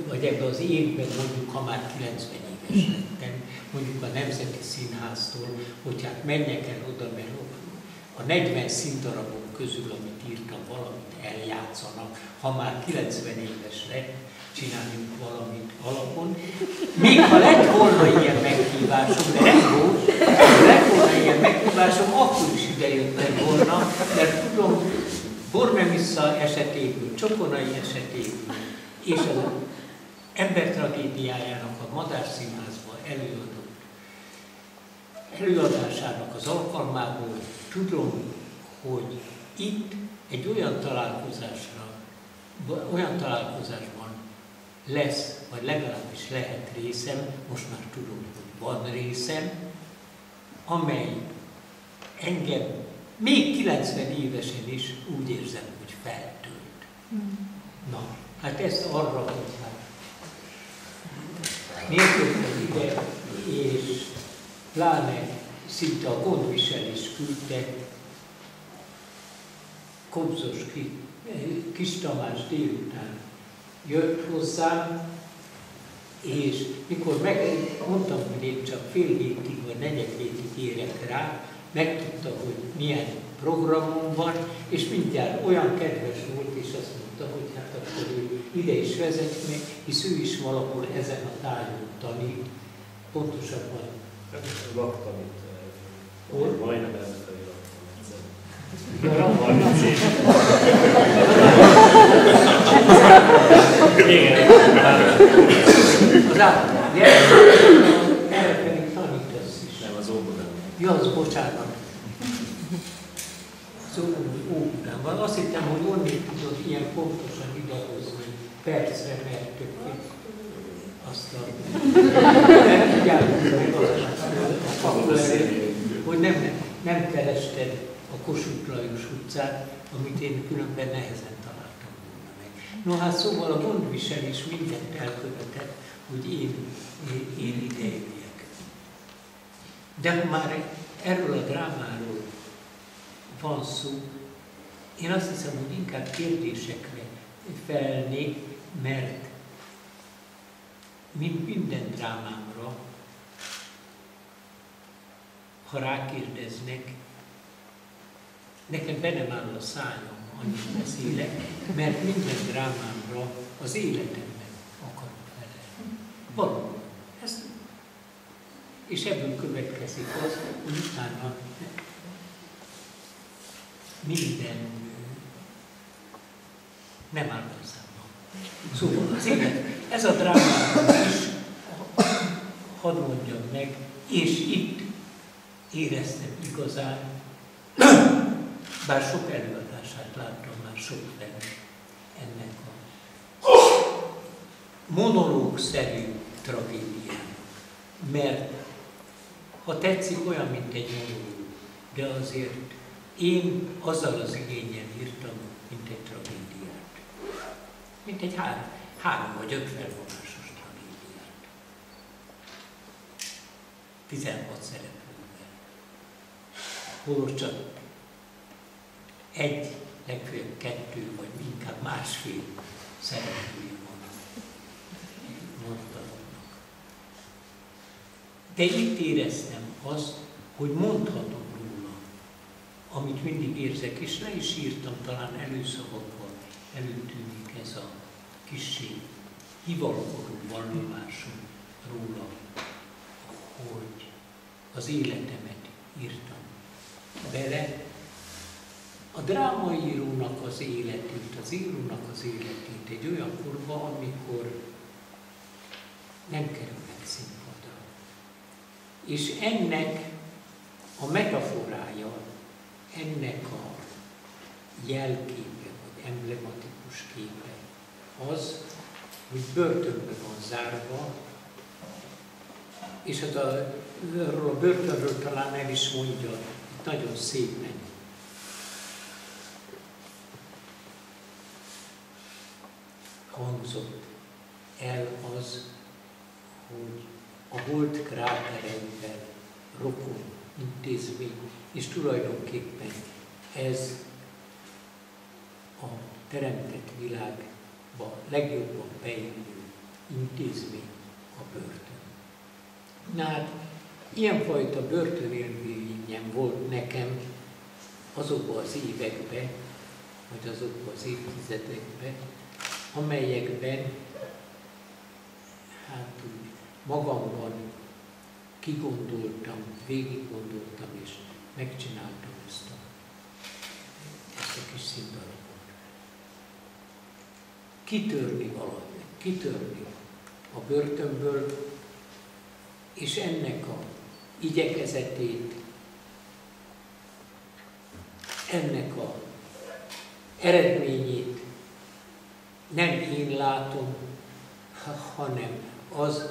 vagy ebben az évben mondjuk, ha már 90 éves lettem, mondjuk a Nemzeti Színháztól, hogy hát menjek el oda, mert a 40 színdarabok közül, amit írtam, valamit eljátszanak, ha már 90 éves lett, csináljunk valamit alapon. Még ha lett volna ilyen meghívásom, de nem volt, ha lett volna ilyen meghívásom, akkor is idejöttem volna, mert tudom, Bornemisza esetéből, Csokonai esetéből, és az ember tragédiájának a Madár Színházban előadott előadásának az alkalmából tudom, hogy itt egy olyan találkozásban lesz, vagy legalábbis lehet részem, most már tudom, hogy van részem, amely engem még 90 évesen is úgy érzem, hogy feltölt. Na, hát ezt arra, hogy hát miért jöttem ide, és pláne szinte a gondviselés küldte, Kobzos Kis Tamás délután jött hozzám, és mikor mondtam, hogy én csak fél hétig vagy negyed hétig érek rá, megtudta, hogy milyen programom van, és mindjárt olyan kedves volt, és azt mondta, hogy hát akkor ő ide is vezet meg, hisz ő is valahol ezen a tárgyon tanít, pontosabban. Laktam itt. Hol? Majdnem elfelé laktam egyszer. Igen. Az elfelé tanítasz is. Nem, az óvodán. Ja, az bocsánat. Az óvodán van. Azt hittem, hogy onnét tudod ilyen pontosan idehozni percre, mert többé azt a hogy nem kerested a Kossuth Lajos utcát, amit én különben nehezen találtam volna meg. No hát szóval a gondviselés mindent elkövetett, hogy én ide éljek. De ha már erről a drámáról van szó, én azt hiszem, hogy inkább kérdésekre felelnék, mert mint minden drámámra, ha rákérdeznek, nekem be nem áll a szájam, annyit beszélek, mert minden drámámra az életemben akarok felelni. Valóban. És ebből következik az, hogy utána minden nem áll a számban. Szóval az élet, ez a drámában is, hadd mondjam meg, és itt éreztem igazán, bár sok előadását láttam már sok ennek a monológszerű tragédiának. Mert ha tetszik, olyan, mint egy monológ, de azért én azzal az igénnyel írtam, mint egy tragédiát. Mint egy 3 vagy 5 felvonásos tragédiát. 16 szereplővel. Holott csak egy, legfeljebb 2, vagy inkább 1,5 szereplője van mondatoknak. De itt éreztem azt, hogy mondhatom róla, amit mindig érzek, és le is írtam, talán előszavakban előtűnik ez a kissé hivalkodó vallomásom róla, hogy az életemet írtam bele, a drámaírónak az életét, az írónak az életét egy olyan korba, amikor nem kerülnek színpadra. És ennek a metaforája, ennek a jelképe, vagy emblematikus képe az, hogy börtönbe van zárva, és arról a börtönről talán el is mondja, itt nagyon szépen. Hangzott el az, hogy a holt krátereivel rokon intézmény, és tulajdonképpen ez a teremtett világ legjobban beillő intézmény a börtön. Na hát, ilyenfajta börtönélményem volt nekem azokban az években, vagy azokban az évtizedekben, amelyekben hát úgy magamban kigondoltam, végiggondoltam és megcsináltam ezt a kis színdarabot. Kitörni valamit, kitörni a börtönből, és ennek a igyekezetét, ennek a eredményét nem én látom, hanem az,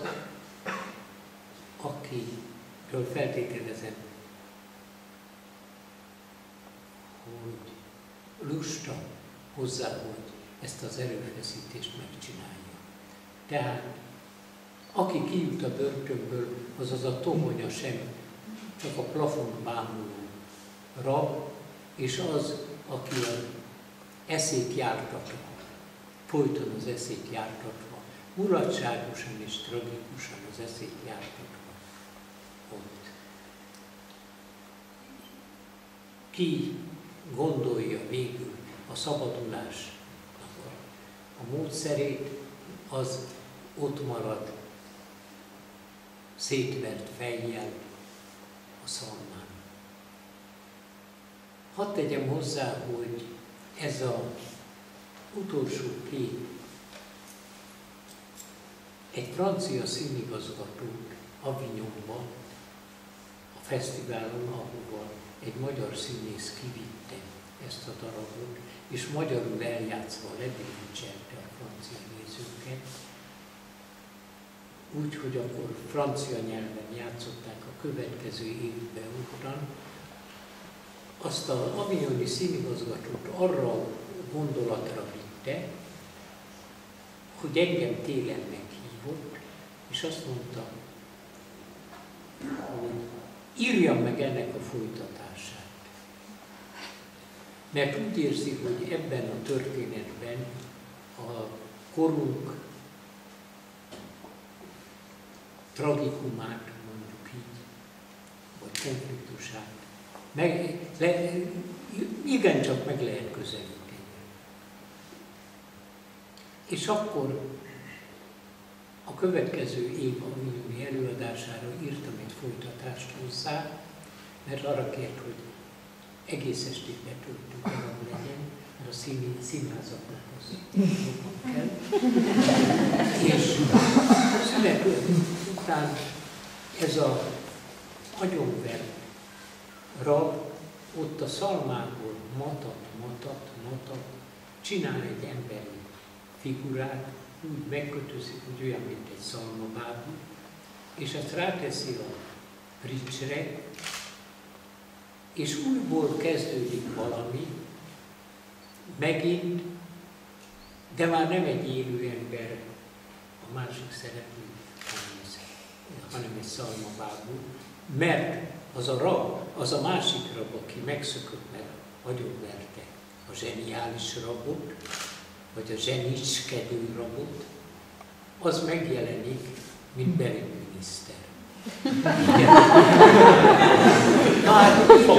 akiről feltételezem, hogy lusta hozzá, hogy ezt az erőfeszítést megcsinálja. Tehát, aki kijut a börtönből, azaz a tomonya sem, csak a plafon bámuló rab, és az, aki az eszét jártatva, folyton az eszét jártatva, mulatságosan és tragikusan az eszét jártatva ott. Ki gondolja végül a szabadulásnak a módszerét, az ott marad szétvert fejjel a szalmán. Hadd tegyem hozzá, hogy ez az utolsó kép egy francia színigazgatót Avignonban, a fesztiválon, ahova egy magyar színész kivitte ezt a darabot, és magyarul eljátszva ledélicselte a francia nézőket, úgyhogy akkor francia nyelven játszották a következő évben után. Azt az avignoni színigazgatót arra a gondolatra vitte, hogy engem télen meghívott, és azt mondta, hogy írjam meg ennek a folytatását. Mert úgy érzi, hogy ebben a történetben a korunk tragikumát, mondjuk így, vagy konfliktusát, igencsak meg lehet közelíteni. És akkor a következő év avignoni előadására írtam egy folytatást hozzá, mert arra kért, hogy egész estét betöltük, arra legyen, mert a színházaknak az jobban kell. És szünet után ez a agyonvert rab ott a szalmából matat, csinál egy emberi figurát, úgy megkötözik, hogy olyan, mint egy szalmabábú, és ezt ráteszi a pricsre, és újból kezdődik valami, megint, de már nem egy élő ember a másik szereplő, hanem egy szalmabábú, mert az a rab, az a másik rab, aki megszökött, mert agyonverte a zseniális rabot, vagy a zseniskedő rabot, az megjelenik, mint belügyminiszter. Na hát így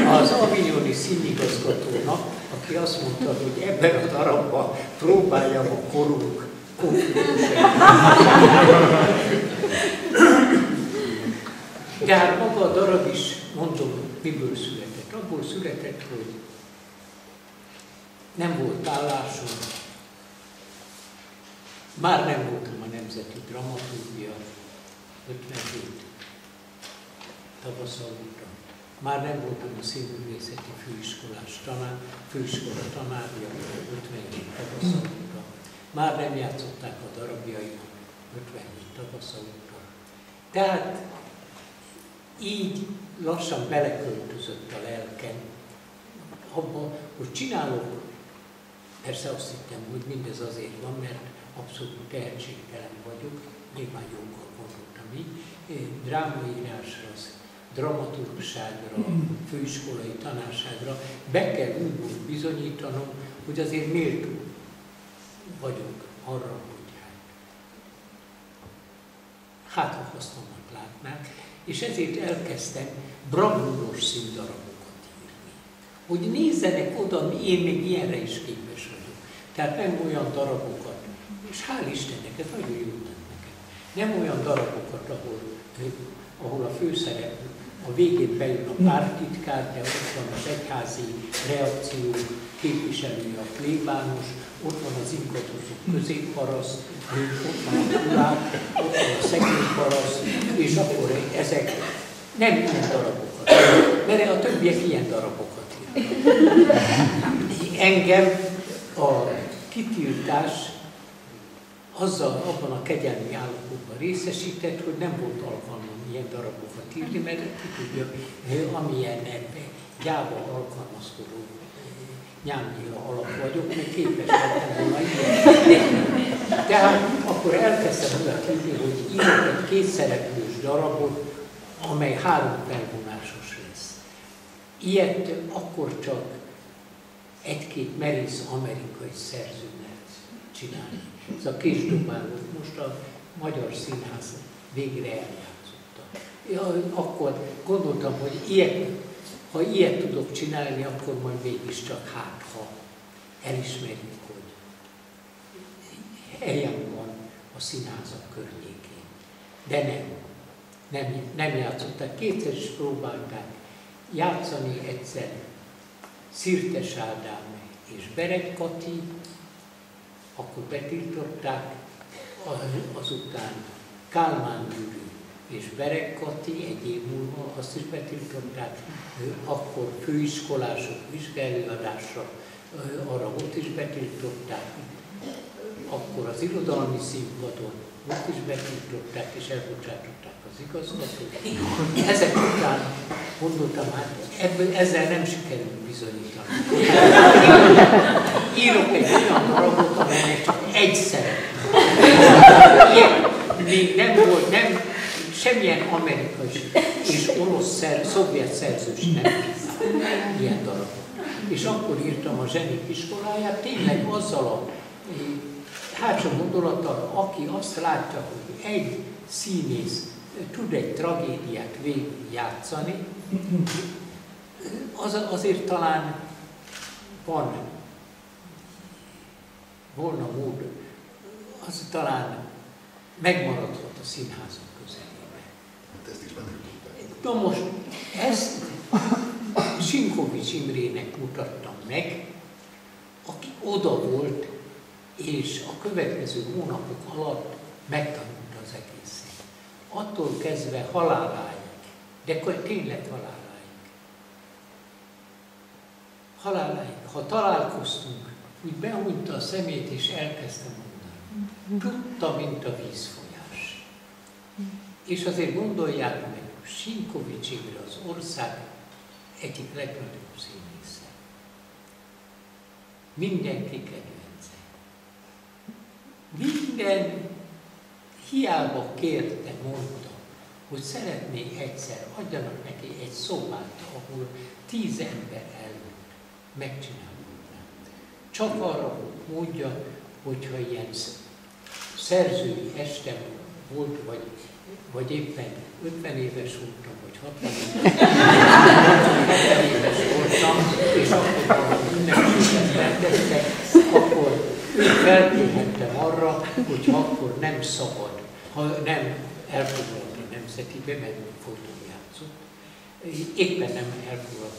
az avignoni színigazgatónak, aki azt mondta, hogy ebben a darabban próbálja a korunk konfliktusát. De hát maga a darab is, mondom, miből született. Abból született, hogy nem volt állásom, már nem voltam a Nemzeti Dramaturgia 57 tavasszal óta. Már nem voltam a Színművészeti főiskola tanárja 57 tavasszal óta. Már nem játszották a darabjaimat 57 tavasszal óta. Tehát így lassan beleköltözött a lelkem abba, hogy csinálok. Persze azt hittem, hogy mindez azért van, mert abszolút tehetségtelen vagyok, nyilván joggal gondoltam így. Drámaírásra dramaturgságra, főiskolai tanárságra be kell úgymond bizonyítanom, hogy azért méltó vagyok arra, hogy hát ha hasznomat látnák, és ezért elkezdtem bravúros színdarabokat írni. Hogy nézzenek oda, én még ilyenre is képes vagyok. Tehát nem olyan darabokat, és hál' Istennek, ez nagyon jó tett nekem. Nem olyan darabokat, ahol a főszereplő a végén bejön a pártitkár, de ott van az egyházi reakció képviselője, a plébános, ott van az inkatozó középparaszt, ott van a kulák, ott van a szegény paraszt, és akkor ezek nem ilyen darabokat, mert a többiek ilyen darabokat írnak. Engem a kitiltás azzal abban a kegyelmi állapotban részesített, hogy nem volt alkalmam ilyen darabokat írni, mert ki tudja, amilyen gyáva alkalmazkodó nyámnyira alak vagyok, még képes lettem volna ilyen. Tehát akkor elkezdtem oda írni, hogy írok egy kétszereplős darabot, amely 3 felvonásos lesz. Ilyet akkor csak 1-2 merész amerikai szerző lehet csinálni. Ez a Késdobálót most a Magyar Színház végre eljátszotta. Ja, akkor gondoltam, hogy ha ilyet tudok csinálni, akkor majd mégiscsak ha elismerjük, hogy helyen van a színházak környékén. De nem játszották. Kétszer is próbálták játszani, egyszer Szirtes Ádám és Bereg Kati, akkor betiltották, azután Kálmán Gyuri és Bereg Kati, egy év múlva azt is betiltották, akkor főiskolások vizsgaelőadásra, arra ott is betiltották, akkor az irodalmi színpadon ott is betiltották és elbocsátották az igazgatót. Ezek után gondoltam, hát ezzel nem sikerül bizonyítani. Írok egy olyan darabot, amelynek csak egy szereplő. Még nem volt, semmilyen amerikai és orosz, szovjet szerzős nem írt ilyen darabot. És akkor írtam a Zsenik iskoláját, tényleg azzal a hátsó gondolattal, aki azt látja, hogy egy színész tud egy tragédiát végigjátszani, azért talán volna mód, az talán megmaradhat a színházak közelében. Hát ezt is betiltották. Na most ezt Sinkovics Imrének mutattam meg, aki oda volt, és a következő hónapok alatt megtanulta az egészet. Attól kezdve haláláig, de tényleg haláláig. Ha találkoztunk, úgy behunyta a szemét, és elkezdte mondani. Tudta, mint a vízfolyás. És azért gondolják meg, Sinkovics Imre az ország egyik legnagyobb színésze. Mindenki kedvence. Minden hiába kérte, mondta, hogy szeretné egyszer, adjanak neki egy szobát, ahol 10 ember előtt megcsinálhatná. Csak arra mondja, hogyha ilyen szerzői este volt, vagy éppen 50 éves voltam, vagy 60 éves voltam, és akkor valami ünnepséget rendeztek, akkor felkérhettem arra, hogy akkor nem szabad, ha nem elfoglalt a Nemzetibe, mert folyton játszott, éppen nem elfoglalt,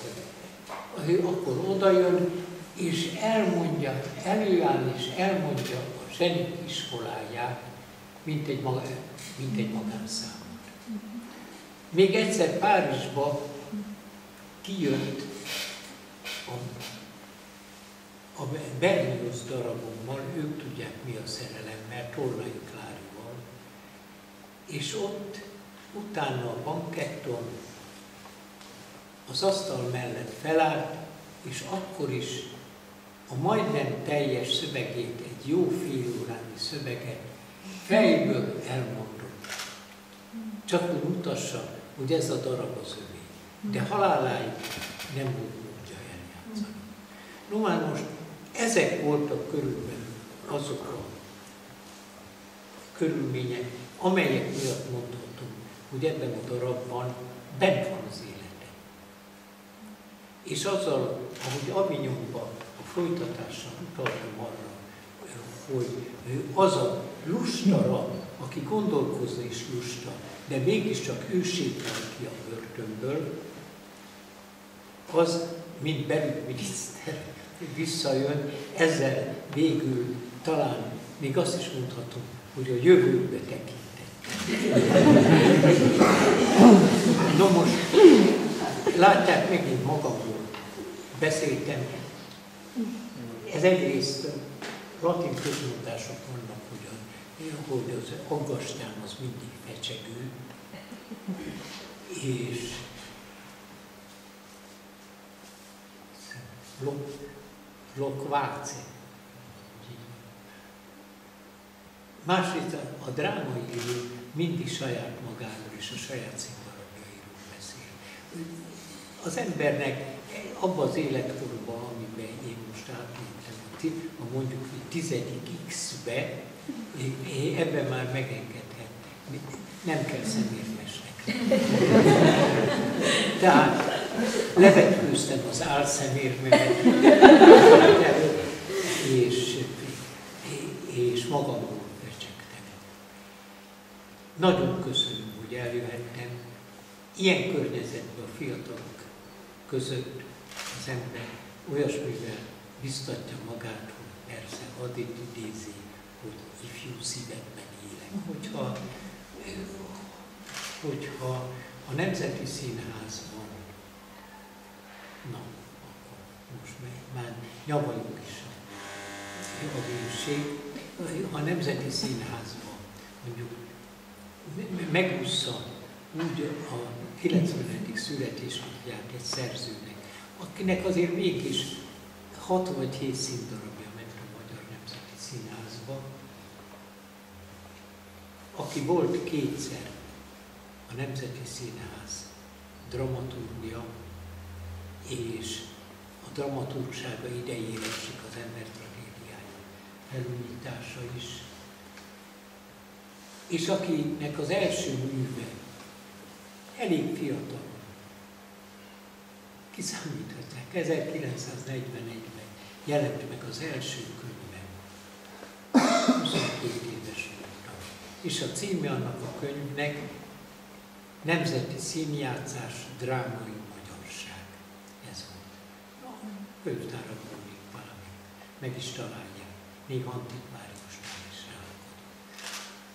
akkor odajön, és elmondja, előáll és elmondja a Zsenik iskoláját, mint egy magánszámot. Még egyszer Párizsba kijött a Berlioz darabommal, ők tudják mi a szerelem, mert Tornai Klárival, és ott utána a banketton az asztal mellett felállt, és akkor is a majdnem teljes szövegét, egy jó fél órányi szöveget fejből elmondott. Csak úgy mutassa, hogy ez a darab az övé. De haláláig nem volt módja eljátszani. No már most ezek voltak körülbelül azok a körülmények, amelyek miatt mondhatom, hogy ebben a darabban bent van az élete. És azzal, ahogy Avignonban a folytatással utaltam arra, hogy az a lusta rab, aki gondolkozni is lusta, de mégiscsak ő sétál ki a börtönből, az, mint belügyminiszter visszajön, ezzel végül talán még azt is mondhatom, hogy a jövőbe tekintett. No most, látják, megint magamról beszéltem. Ez egyrészt latin közmondások vannak, hogy az aggastyán az mindig fecsegő, és loquace. Másrészt a drámai író mindig saját magáról és a saját színdarabjairól beszél. Az embernek abban az életkorban, amiben én most átléptem, a mondjuk 10. X-be, ebben már megengedhet. Nem kell szemérmesnek. Tehát levetkőztem az álszemérmemet, és magamról recsegtem. Nagyon köszönöm, hogy eljöhettem. Ilyen környezetben a fiatalok között az ember olyasmivel biztatja magát, hogy persze addig idézi, hogy ifjú szívemben élek. Hogyha a Nemzeti Színházban, na, akkor most már nyavajuk is a vérség, a Nemzeti Színházban mondjuk megúszza úgy a 90. születésnapját egy szerzőnek, akinek azért mégis 6 vagy 7 színdarabja ment a Magyar Nemzeti Színházba, aki volt kétszer a Nemzeti Színház dramaturgia, és a dramaturgsága idejére esik az ember tragédiája felújítása is, és akinek az első műve elég fiatal, kiszámíthatják, 1941-ben jelent meg az első könyve, 22 éves voltam, és a címe annak a könyvnek Nemzeti Színjátszás, drámai magyarság. Ez volt. A könyvtárakban még valami meg is találják, még antikváriusnál is ráakadott.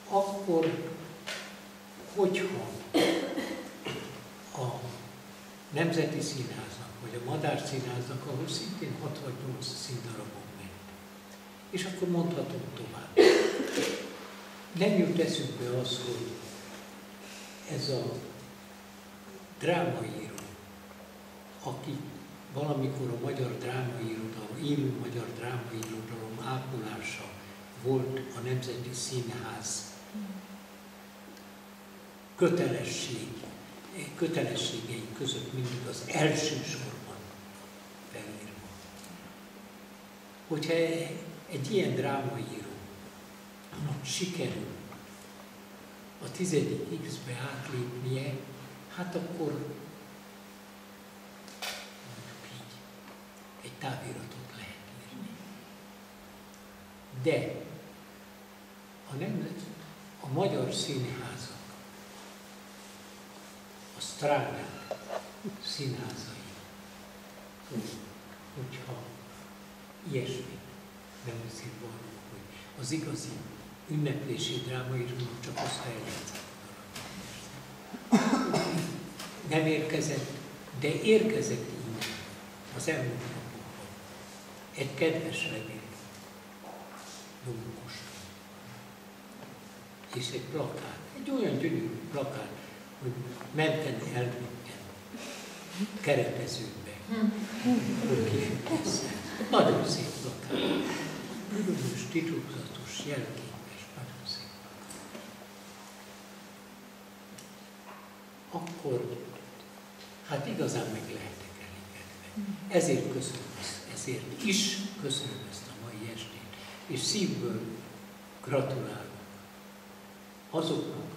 Akkor, hogyha a Nemzeti Színháznak, vagy a Madár Színháznak, ahol szintén 6 vagy 8 színdarabon ment. És akkor mondhatom tovább. Nem jut eszünkbe az, hogy ez a drámaíró, aki valamikor a magyar drámai irodalom, élő magyar drámai irodalom ápolása volt a Nemzeti Színház kötelességei között mindig az első sorban felírva. Hogyha egy ilyen drámaíró sikerül a 10. X-be átlépnie, hát akkor mondjuk így egy táviratot lehet írni. De a magyar színházak, a Strádák színházai, hogyha ilyesmit nem viszik való, hogy az igazi ünneplési drámaírónak csak azt eljátszák a darabot. Nem érkezett, de érkezett innen az elmúlt napokban egy kedves levél Domokostól. És egy plakát, egy olyan gyönyörű plakát, hogy menten elvitten keretezőkbe, hogy kifüggesszel. Nagyon szép plakát. Különös, titokzatos, jelképes, nagyon szép plakát. Akkor akkor hát igazán meg lehetek elégedve. Ezért köszönöm, ezért is köszönöm ezt a mai estét, és szívből gratulálok azoknak,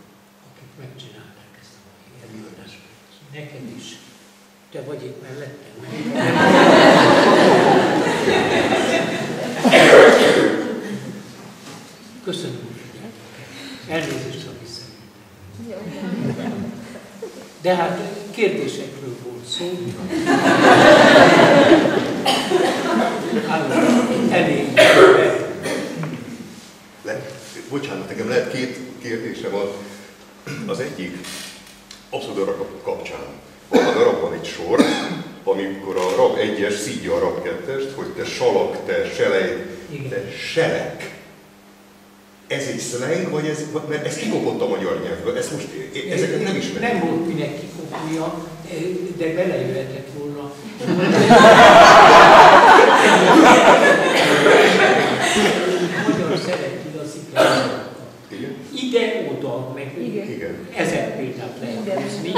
akik megcsinálták ezt a mai előadást. Neked is. Te vagy itt mellettem. Köszönöm, hogy figyelmüket. Elnézést, ha visszajöttem. De hát kérdésekről volt szó. Elég. Bocsánat, nekem lehet két kérdésem van. Az egyik abszolút a rab kapcsán. Van a darabban egy sor, amikor a rab 1-es szídja a rab 2-est, hogy te salak, te selej, te selek. Ez egy slang, vagy ez, mert ez kikopott a magyar nyelvből, ezt most, ezeket nem ismerem. Nem volt minek kikopnia, de belejöhetett volna. Magyar szereti a sziklát. Ide-oda, meg ezer példát lehet hozni.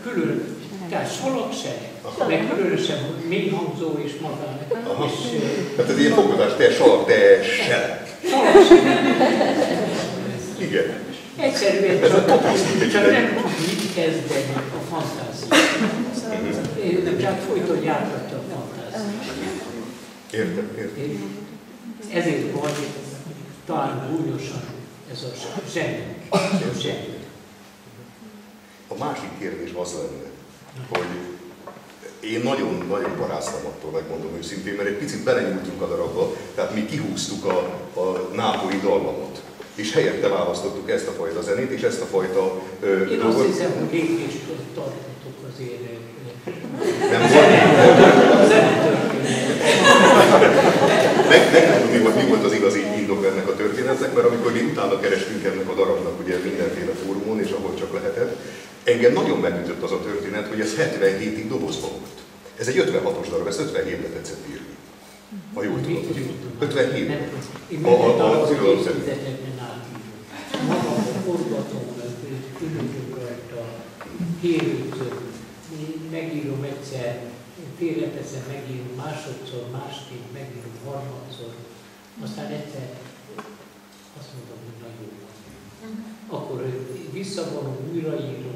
Külön, tehát salakselek, meg különösen mélyhangzó és magán. Tehát ez ilyen fogadás, te salak, te selek. Igen. Egyszerűen csak nem tud mit kezdeni a fantázia. Tehát folyton jártatta a fantázia. Értem. Ezért van talán gúnyosan ez a zseni. A másik kérdés az lenne, hogy én nagyon paráztam attól, megmondom őszintén, mert egy picit belenyúltunk a darabba, tehát mi kihúztuk a nápolyi dallamot, és helyette választottuk ezt a fajta zenét, és ezt a fajta én azt hiszem, hogy lépést tartottuk azért. Nem volt? Megmondom, mi volt az igazi indok ennek a történetnek, mert amikor mi utána kerestünk ennek a darabnak ugye mindenféle fórumon, és ahol csak lehetett, engem nagyon megütött az a történet, hogy ez 77-ig dobozban volt. Ez egy 56-os darab, ezt 57-re tetszett írni. Ha jól tudom. 57. Az irodalom szerint. Magam forgatom, különböző rajta, kérőt, megírom egyszer, félreteszem, megírom másodszor, másként megírom harmadszor, aztán egyszer azt mondom, hogy nagyon van. Akkor visszavonom, újraírom.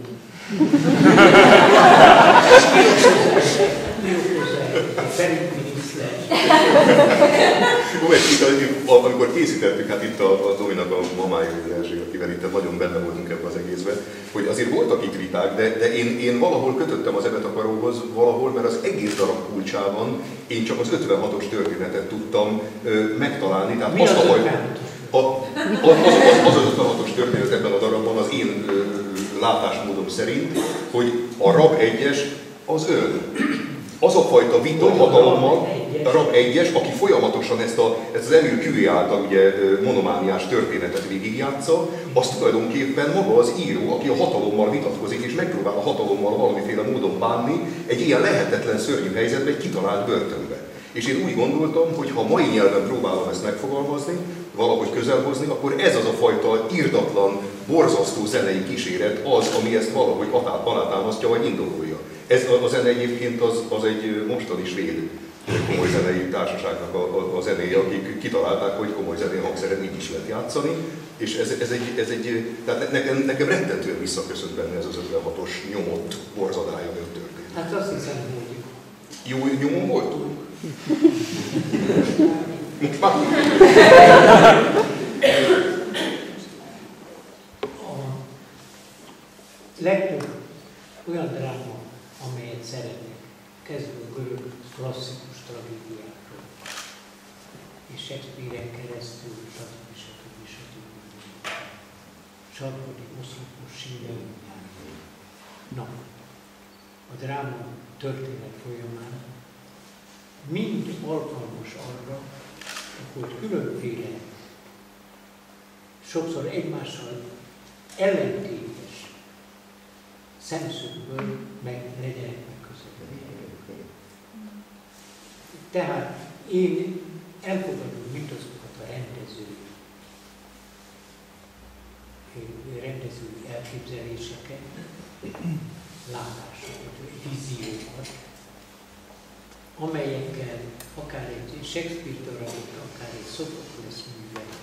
Amikor készítettük, hát itt a Dominak a mamája, Erzsé, akivel itt nagyon benne voltunk ebben az egészben, hogy azért voltak itt viták, de én valahol kötöttem az ebet a karóhoz, valahol, mert az egész darab kulcsában én csak az 56-os történetet tudtam megtalálni. Tehát mi az 56-os? Az 56-os történet ebben a darabban az én látásmódom szerint, hogy a rab 1-es az ön. Az a fajta vita hatalommal, a rab 1-es, aki folyamatosan ezt az Emile Curie által ugye monomániás történetet végigjátsza, az tulajdonképpen maga az író, aki a hatalommal vitatkozik, és megpróbál a hatalommal valamiféle módon bánni egy ilyen lehetetlen szörnyű helyzetbe, egy kitalált börtönbe. És én úgy gondoltam, hogy ha mai nyelven próbálom ezt megfogalmazni, valahogy közelhozni, akkor ez az a fajta irdatlan, borzasztó zenei kíséret az, ami ezt valahogy alátámasztja, vagy indokolja. Ez a zene egyébként az egy mostani svéd komoly zenei társaságnak a zenéje, akik kitalálták, hogy komoly zenei hangszeren így is lehet játszani, és ez egy tehát nekem rettentően visszaköszönt benne ez az 56-os nyomott borzadája történet. Hát azt hiszem, hogy jó nyomon voltunk? Most már. A legtöbb olyan dráma, amelyet szeretnek, kezdve a görög klasszikus tragédiákról, és Shakespeare-en keresztül, stb. Sarkodi, Oszlopos, Schiller. Na, a dráma történet folyamán mind alkalmas arra, hogy különféle, sokszor egymással ellentétes szemszögből legyenek megközelítve. Tehát én elfogadom mindazokat a rendező következő elképzeléseket, látásokat, víziókat, amelyekkel akár egy Shakespeare darabot, akár egy Sophocles művet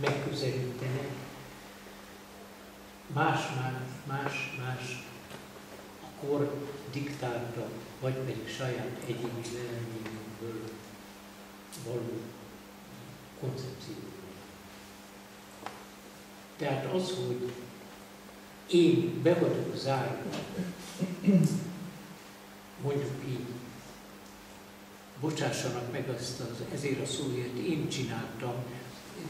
megközelítenek, más a kor diktálta, vagy pedig saját egyéni véleményünkből való koncepció. Tehát az, hogy én be vagyok zárva, mondjuk így, bocsássanak meg ezért a szóért, én csináltam,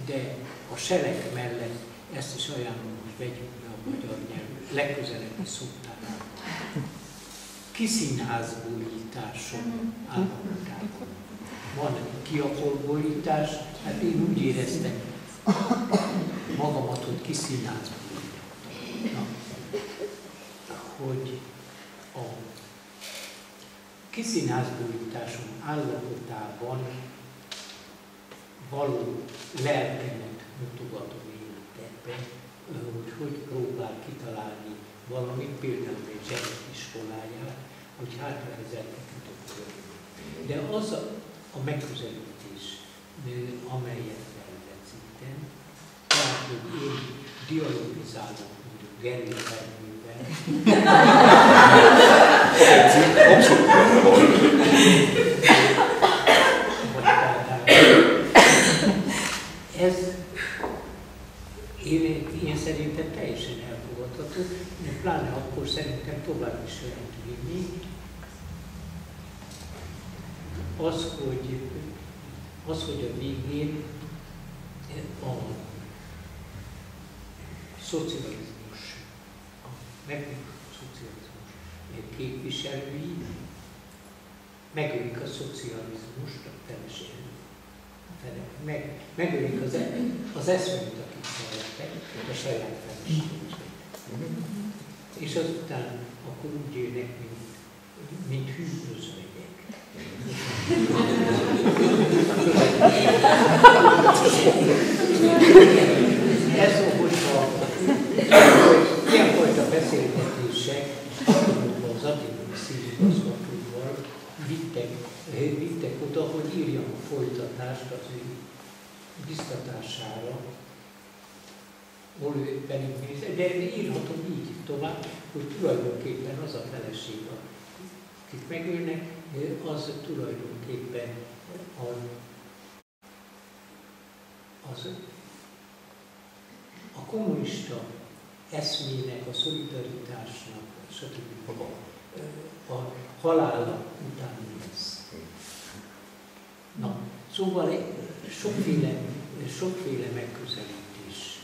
de a selek mellett ezt is ajánlom, hogy vegyük be a magyar nyelv legközelebbi szótárát. Kiszínházbólításom állapotában. Van kiakolbólítás, hát én úgy éreztem magamat, hogy kiszínházbólítottam. Hogy a kiszínházbólításom állapotában való lelkemet mutogatom életemben, hogy próbál kitalálni valamit, például egy zsenetiskoláját, hogy hátra ezeket tudok örülni. De az a megközelítés, amelyet felvezettem, tehát, hogy én dialogizálok mondjuk Geri Ernővel, abszolút benne van. Ez én szerintem teljesen elfogadható, de pláne akkor szerintem tovább is lehet vinni. Az, hogy a végén a szocializmus, a szocializmus képviselői megölik a szocializmust, a teles megölik az eszményt, akik szerettek, a saját feleségüket. És azután akkor úgy élnek, mint hű özvegyek. Ez okozta ilyenfajta beszélgetések, az addig színigazgatóval vittek oda, hogy írjam a folytatást az ő biztatására, hol ő pedig néz, de írhatom így tovább, hogy tulajdonképpen az a feleség, akik megölnek, az tulajdonképpen a kommunista eszmének, a szolidaritásnak, stb. A halála után lesz. Na, szóval sokféle megközelítés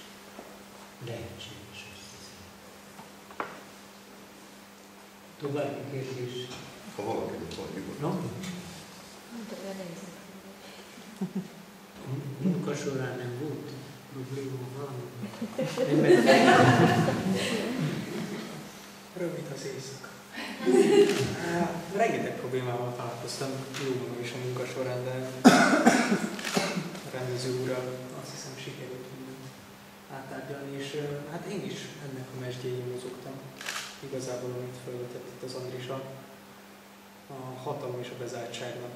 lehetséges. További kérdés? Ha valaki van, nyugodtan. Munka során nem volt probléma valami? Rövid az éjszaka. Rengeteg problémával találkoztam, jó magam is a munka során, de a rendező úrral azt hiszem sikerült mindent áttárgyalni, és hát én is ennek a mesdjéjén mozogtam. Igazából, amit felvetett itt az Andrisa, a hatalom és a bezártságnak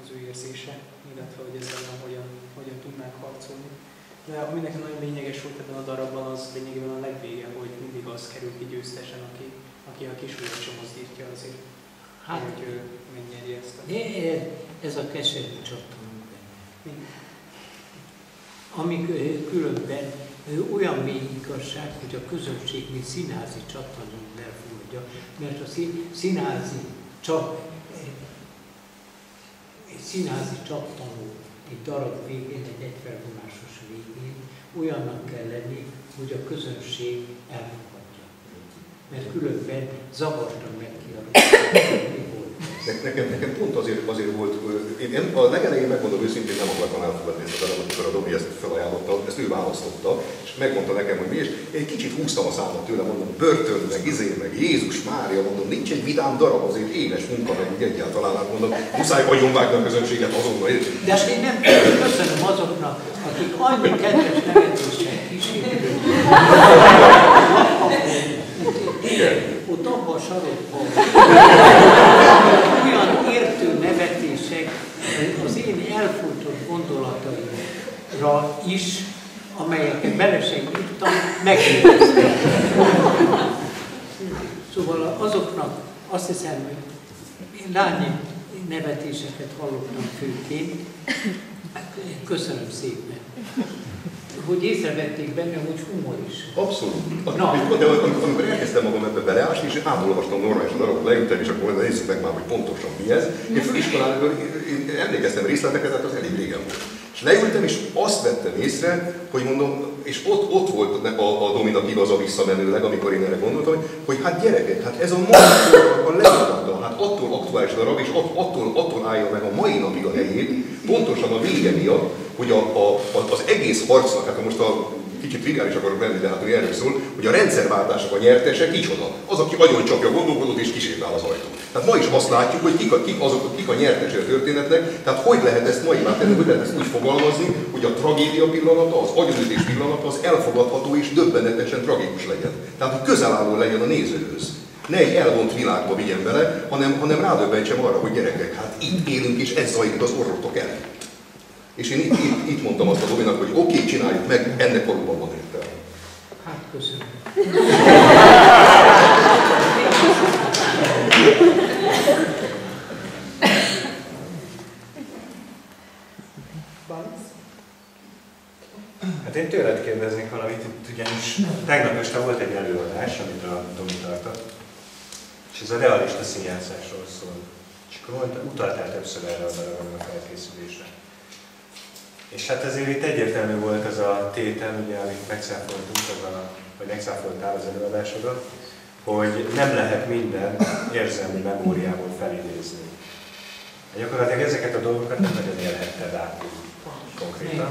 az ő érzése, illetve hogy ezzel hogyan tudnánk harcolni. De ami nekem nagyon lényeges volt ebben a darabban, az lényegében a legvége, hogy mindig az kerül ki győztesen, aki a kis ujjat sem mozdítja azért, hát, hogy megnyeri ezt a... Ez a keserű csattanunk benne. Ami különben olyan mély igazság, hogy a közönség mint színházi csattanót elfogadja, mert a színházi csattanó egy darab végén, egy egyfelvonásos végén olyannak kell lenni, hogy a közönség elfogadja. Mert különben zavartan megkialakítani. Nekem pont azért volt, én a legelején megmondom őszintén, nem akartam elfogadni ezt a darabot, amikor a Domi ezt felajánlotta, ezt ő választotta, és megmondta nekem, hogy mi is. Én egy kicsit húztam a számot tőle, mondom, börtön, meg Jézus Mária, mondom, nincs egy vidám darab, azért éles munka, meg úgy egyáltalán, hát mondom, muszáj agyonvágni a közönséget azonnal. De ezt én nem köszönöm azoknak, akik annyi kedves nevetéssel kísérő. Ott abban a sarokban olyan értő nevetések az én elfújtott gondolataimra is, amelyeket bele sem írtam, megérkeztek. Szóval azoknak azt hiszem, hogy lányi nevetéseket hallottam főként. Köszönöm szépen. Hogy észrevették bennem, hogy humor is. Abszolút. De amikor elkezdtem magam ebbe beleásni, és átolvastam normálisan darabot, leültem, és akkor nézzük meg már, hogy pontosan mi ez. Én főiskolán emlékeztem részleteket, tehát az elég régen volt. És leültem, és azt vettem észre, hogy mondom, és ott volt a Dominak igaza visszamenőleg, amikor én erre gondoltam, hogy hát gyerekek, hát ez a mai a legjobban, hát attól aktuális darab, és attól állja meg a mai napig a helyét, pontosan a vége miatt, hogy az egész harcnak, hát most kicsit triviális akarok lenni, de hát ő erről szól, hogy a rendszerváltások a nyertese kicsoda. Az, aki agyoncsapja a gondolkodót és kisétál az ajtón. Tehát ma is azt látjuk, hogy kik a nyertese a történetnek, tehát hogy lehet ezt maivá tenni, hogy lehet ezt úgy fogalmazni, hogy a tragédia pillanata, az agyonütés pillanata az elfogadható és döbbenetesen tragikus legyen. Tehát, hogy közel álló legyen a nézőhöz. Ne egy elvont világba vigyen bele, hanem rádöbbentsem arra, hogy gyerekek, hát itt élünk és ez zajlik az orrotok előtt. És én itt mondtam azt a Dominak, hogy oké, csináljuk meg, ennek valóban van értelme. Hát köszönöm. Hát én tőled kérdeznék valamit, ugyanis tegnap este volt egy előadás, amit a Domi tartott, és ez a realista színjátszásról szól. És akkor utaltál többször erre a darabra a felkészülésre. És hát ezért itt egyértelmű volt ez a tétel, ugye, amit megszáfoltunk, vagy megszáfoltál az előadásodon, hogy nem lehet minden érzelmi memóriából felidézni. Gyakorlatilag ezeket a dolgokat nem nagyon élhetted át konkrétan.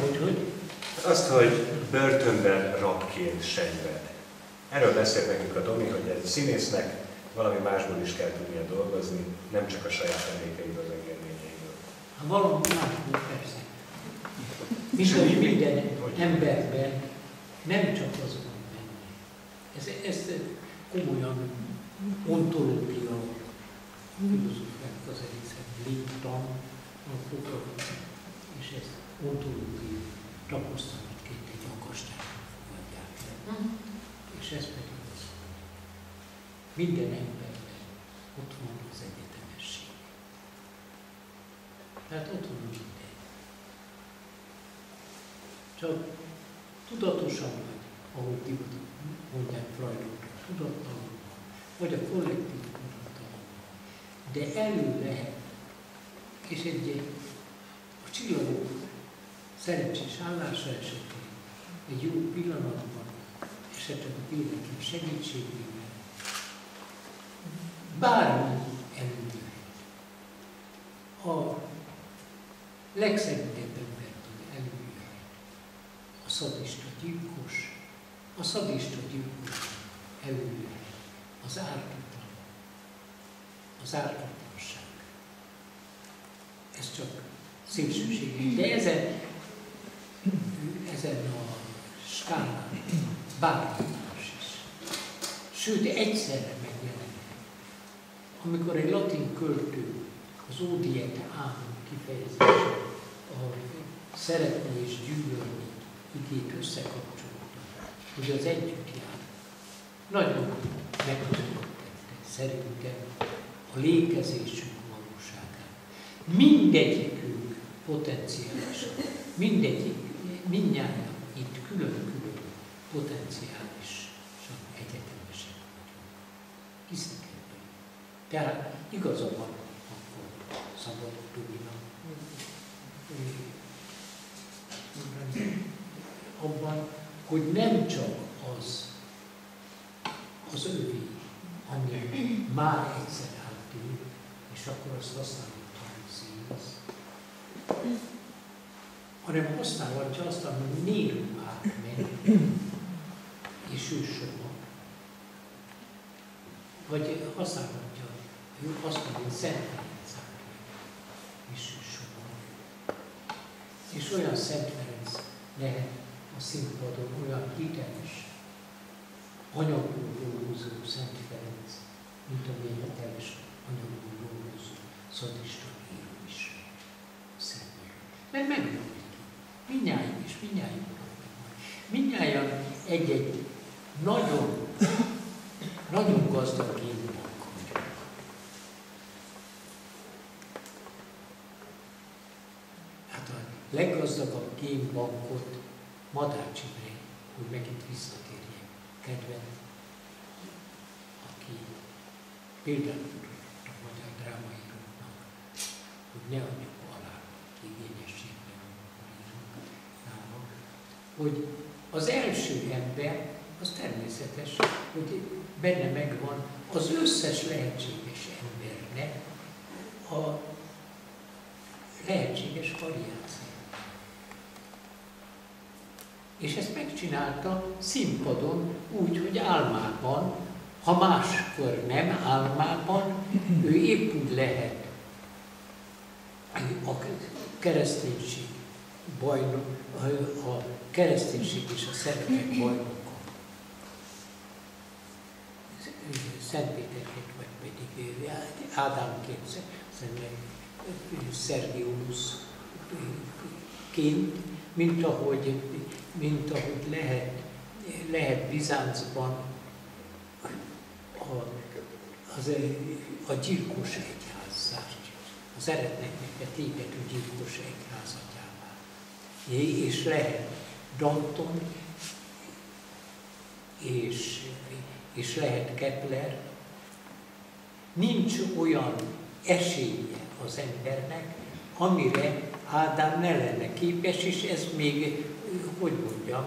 Azt, hogy börtönben rabként senyved. Erről beszélt nekünk a Domi, hogy egy színésznek valami másból is kell tudnia dolgozni, nem csak a saját emlékeiből, az megélményeiből. Valami másból persze. Viszont minden emberben nem csak az van benne. Ez komolyan ontológia, filozófiák az egészen légtan, és ez ontológia tapasztalatként egy akastáron fogadják el. És ez pedig az, minden emberben ott van az egyetemesség. Tehát ott van minden. Csak tudatosan vagy, ahogy mondják Freudot, tudattalanul, vagy a kollektív tudattalanul. De elő lehet, és a csillagok szerencsés állása esetén, egy jó pillanatban, esetleg a véletlen segítségével, bármi elindulhat. A legszegényebb embertől elindulhat a szadista gyilkos elindulhat az ártatlanság. Ez csak szélsőség. De ezen a skálán bármi más is. Sőt, egyszerre megjelenik. Amikor egy latin költő az ódiet álmok kifejezése, a szeretni és gyűlölni igét összekapcsolta, hogy az együtt jár. Nagyon megközelítette szerintem a létezésünk valóságát. Mindegyikünk potenciálisan, mindnyájan itt külön-külön potenciálisan egyetemesek vagyunk. Hiszek ebben. Tehát igaza van akkor Szabad Dominak abban, hogy nem csak az övé, ami már egyszer átül, és akkor azt használhatja a színész, hanem használhatja azt, ami nélkül átmegy, és ő soha. Vagy használhatja azt, ami Szent Ferenc átmegy, és ő soha. És olyan Szent Ferenc lehet, a színpadon olyan hiteles, anyagból dolgozó Szent Ferenc, mint amilyen hiteles anyagból dolgozó szadista író is. Szentnek. Mert megvan neki. Mindnyáján is, mindnyáján mindnyáján egy-egy nagyon, nagyon gazdag génbank vagyunk. Hát a leggazdagabb génbankot Madács Imre, hogy megint visszatérjek, kedvenc, aki példát tudott a magyar drámaíróknak, hogy ne adjuk alá igényességben, hogy az első ember, az természetes, hogy benne megvan az összes lehetséges embernek a lehetséges variáció. És ezt megcsinálta színpadon úgy, hogy álmában, ha máskor nem álmában, ő épp úgy lehet a kereszténység bajnok, a kereszténység és a szeretek bajnoka. Szentpéterként, vagy pedig Ádámként, Szergiolus-ként, mint ahogy lehet Bizáncban a gyilkos egyházzá, az eretneknek tévedő gyilkos egyházatjává. És lehet Danton, és lehet Kepler. Nincs olyan esélye az embernek, amire Ádám ne lenne képes, és ez még, hogy mondjam,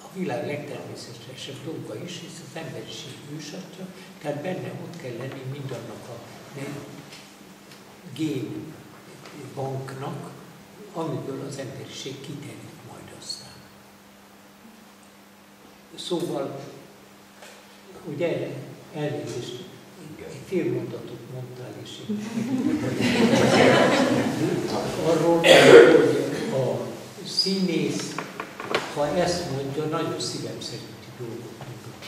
a világ legtermészetesebb dolga is, hisz az emberiség ősatja, tehát benne ott kell lenni mindannak a génbanknak, amiből az emberiség kiterjed majd aztán. Szóval, ugye elnézést, egy fél mondatot mondtál, és arról, hogy a színész, ha ezt mondja, nagyon szívem szerinti dolgot mondott.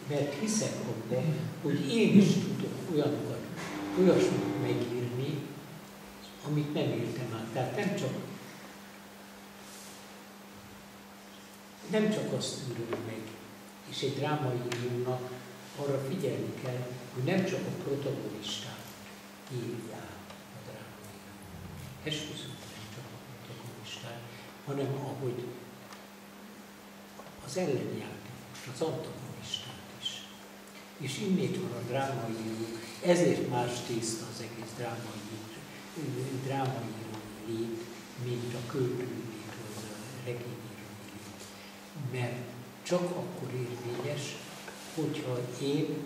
Mert hiszek abban, hogy én is tudok olyasmit megírni, amit nem írtam át. Tehát nem csak azt írom meg, és egy drámaírónak arra figyelni kell, hogy nem csak a protagonistát írja a drámaíró. Esküszöm, nem csak a protagonistát, hanem ahogy az ellenjátékos, az antagonistát is. És innét van a drámaíró, ezért más tészta az egész drámaíró lét, mint a költői lét, vagy a regényíró lét. Mert csak akkor érvényes, hogyha én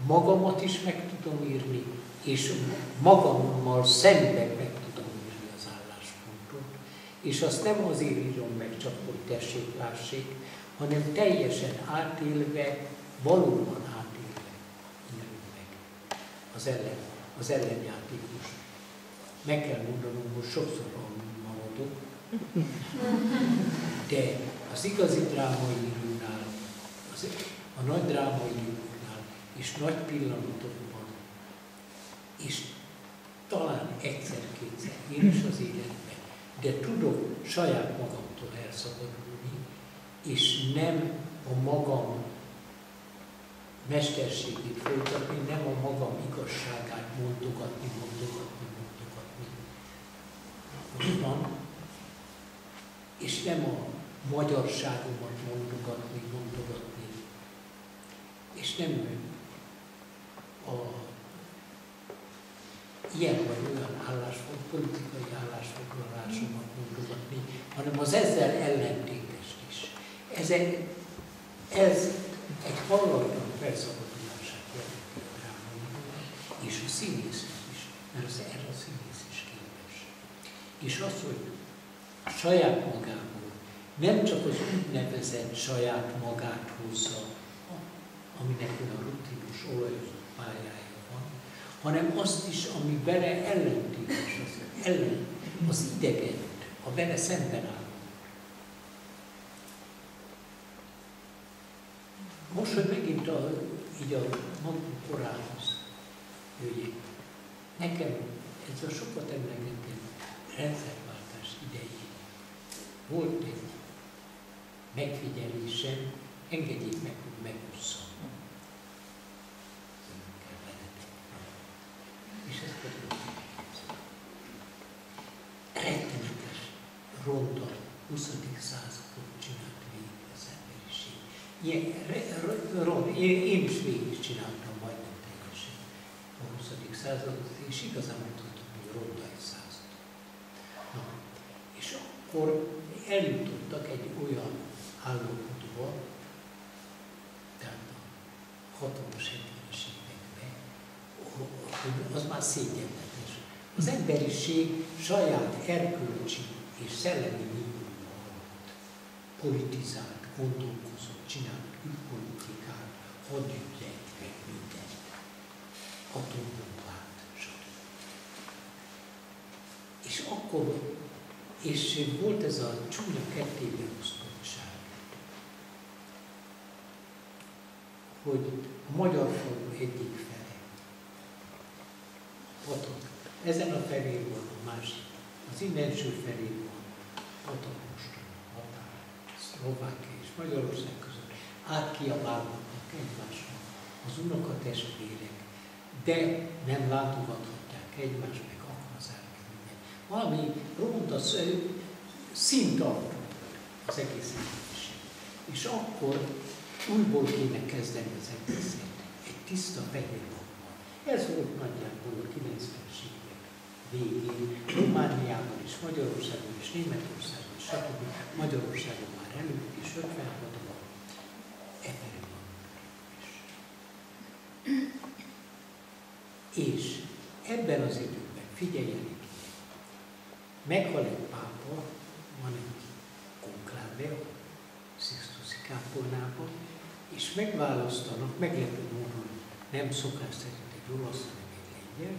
magamat is meg tudom írni, és magammal szemben meg tudom írni az álláspontot, és azt nem azért írom meg csak, hogy tessék, lássék, hanem teljesen átélve, valóban átélve írom meg az ellenjátékos. Meg kell mondanom, hogy sokszor maradok, de az igazi drámaírónál, a nagy drámaíróknál és nagy pillanatokban, és talán egyszer-kétszer én is az életben, de tudok saját magamtól elszabadulni, és nem a magam mesterségét folytatni, nem a magam igazságát mondogatni. Van, és nem a magyarságomat mondogatni, és nem ilyen vagy olyan politikai állásfoglalásomat mondogatni, hanem az ezzel ellentétest is. Ez egy hallatlan felszabadulását jelenti a drámaírónak, és a színésznek is, mert az erre a színész is képes. És az, hogy saját magából nem csak az úgynevezett saját magát hozza, aminek olyan rutinos, olajozott pályája van, hanem azt is, ami vele ellentétes, az idegent, a vele szemben áll. Most, hogy megint így a magunk korához jöjjék, nekem ez a sokat emlegetett rendszerváltás idején volt egy megfigyelésem, engedjék meg, hogy megosszam. És ez pedig rettenetes, ronda, 20. századot csinált végig az emberiség. Én is végig csináltam majdnem teljesen a 20. századot, és igazán mondhatom, hogy ronda egy század. Na, és akkor eljutottak egy olyan állapotba, tehát a 60-as, 70-es években, hogy az már szégyenletes. Az emberiség saját erkölcsi és szellemi nívója alatt politizált, gondolkozott, csinált külpolitikát, hadügyet, meg mindent, atombombát, stb. És akkor, és volt ez a csúnya kettébeosztottság, hogy a magyar falu egyik fele, patak, ezen a felén van a másik, az innenső felén van patakoston, határ, Szlovákia és Magyarország között, átkiabálhatnak egymásnak az unokatestvérek, de nem látogathatják egymást, meg aknazák, meg minden. Valami ronda színtartó az egész emberiség. És akkor újból kéne kezdeni az egészet, egy tiszta fehér lapban. Ez volt nagyjából a 90-es évek végén, Romániában és Magyarországon és Németországon és stb. Magyarországon már előtt és 56-ban ebben van. És ebben az időben figyeljenek, meghal egy pápa, van egy konkláve, a Sixtusi kápolnában, és megválasztanak, meglepő módon nem szokás szerint egy olasz, hanem egy lengyel,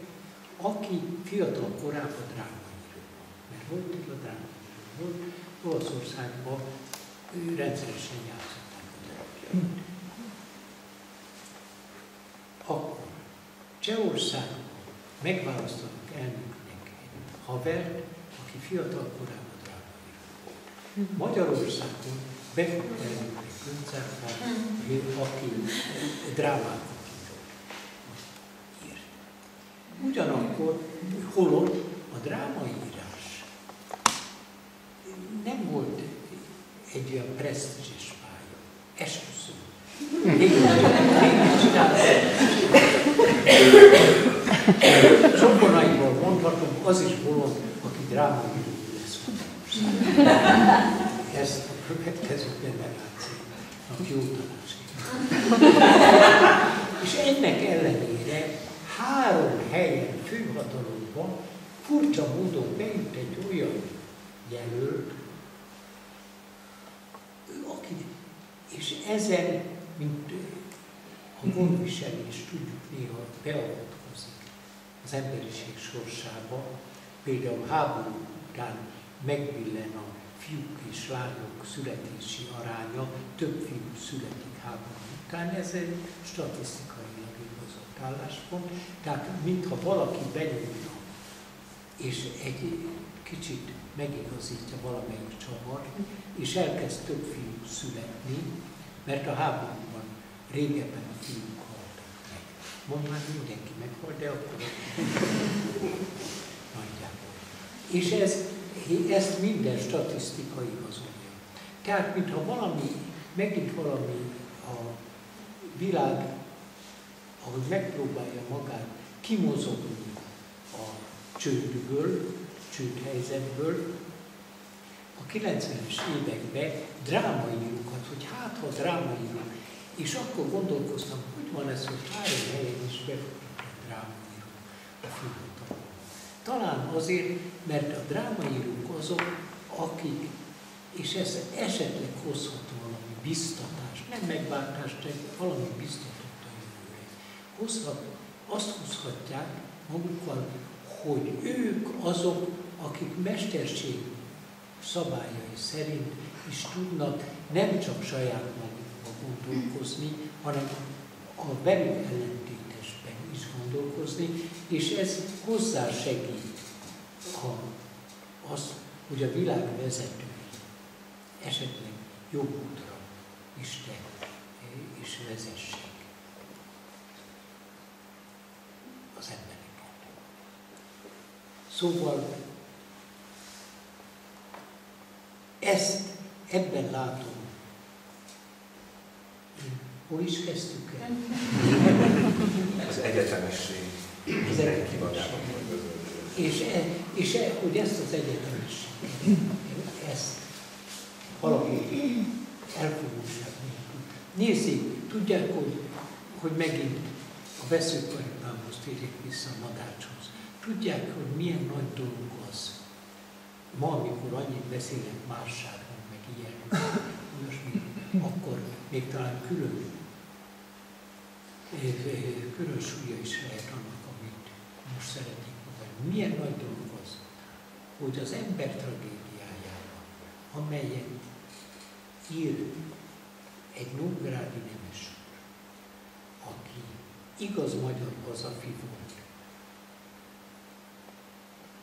aki fiatal korában drámaíró volt. Mert volt itt a drámaíró volt, Olaszországban ő rendszeresen játszották a drámát. Akkor Csehországban megválasztanak elnöknek egy havert, aki fiatal korában drámaíró volt. Magyarországon befogta elnöknek Göncárpát, aki drámákat írt. Ugyanakkor holott a drámaírás nem volt egy olyan presztízses pálya. Esküszöm. Zsomboraiból mondhatom, az is bolond, aki drámaíró lesz. Ezt a következő generációnak jó tanácsként. És ennek ellenére 3 helyen főhatalomban furcsa módon bejut egy olyan jelölt, aki, és ezen, mint a gondviselés, tudjuk néha beavatkozik az emberiség sorsába, például háború után megbillen a fiúk és lányok születési aránya, több fiú születik háború után, ez egy statisztikailag igazolt álláspont, tehát mintha valaki benyúlna, és egy kicsit megigazítja valamelyik csavart, és elkezd több fiú születni, mert a háborúban régebben a fiúk haltak meg. Mond már mindenki meghal, de akkor nagyjából. És ezt minden statisztika igazolja. Tehát, mintha valami, megint valami a világ, ahogy megpróbálja magát kimozogni a csődhelyzetből, a 90-es években drámaírókat, hogy hát ha drámaíró, és akkor gondolkoztam, hogy van ez, hogy 3 helyen is befogtak a drámaíró a fiatalok. Talán azért, mert a drámaírók azok, akik, és ez esetleg hozhat valami biztatást, nem megváltást, de valami biztatott a jövőre. Hozhat azt hozhatják magukkal, hogy ők azok, akik mesterség szabályai szerint is tudnak nem csak saját magukba gondolkozni, hanem a velük ellentétesben is gondolkozni, és ez hozzásegít az, hogy a világ vezetői esetleg jobb útra Isten is vezessék az embereket. Szóval ebben látom. Hol is kezdtük el? Az egyetemesség. Az egyetemesség. És hogy ezt az egyetemességet, ezt valami elfogultság nélkül. Nézzék, tudják, hogy megint a veszőparipámhoz térjek vissza a Madácshoz. Tudják, hogy milyen nagy dolog az. Ma, amikor annyit beszélek másságról, meg ilyen, akkor még talán külön súlya is lehet annak, amit most szeretnék mondani. Milyen nagy dolog az, hogy az ember tragédiájára, amelyet ír egy nógrádi nemes úr, aki igaz magyar hazafi volt,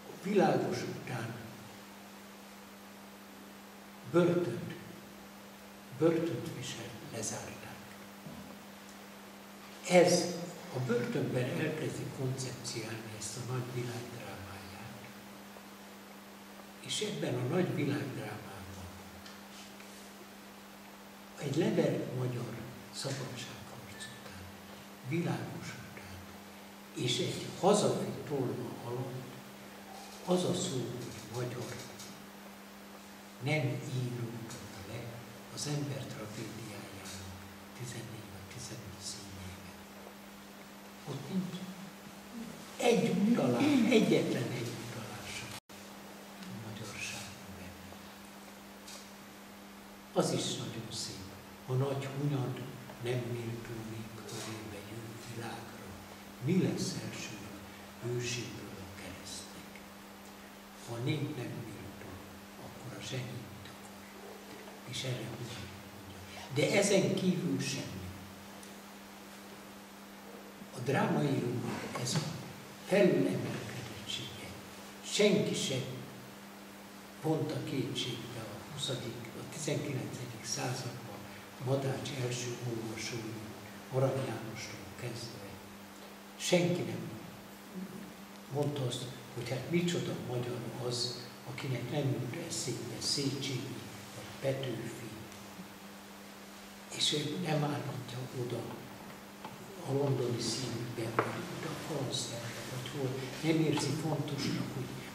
a világos után börtönt viselt, lezárták. Ez a börtönben elkezdi koncepciálni ezt a nagy világdrámáját. És ebben a nagy világdrámában egy levert magyar szabadságharc után, világos után, és egy hazafi tolma alatt az a szó, hogy magyar, nem íródott le az ember tragédiájának 14 vagy 15 színjében. Ott nincs egyetlen egy utalása a magyarságban benne. Az is nagyon szép. A nagy hunyad nem méltó még körébe jön világra. Mi lesz első őséből a keresztnek? Ha a nép nem méltó, akkor a zseni mit akar. És erre mondja. De ezen kívül semmi. A drámaírónak ez a felülemelkedettsége. Senki sem vonta kétségbe a 19. században Madács első olvasói, Arany Jánostól kezdve. Senki nem mondta azt, hogy hát micsoda magyar az, akinek nem jut eszébe Széchenyi vagy Petőfi. És ő nem állhatja oda a londoni színűben, vagy oda a Falszerre, vagy hol. Nem érzi fontosnak,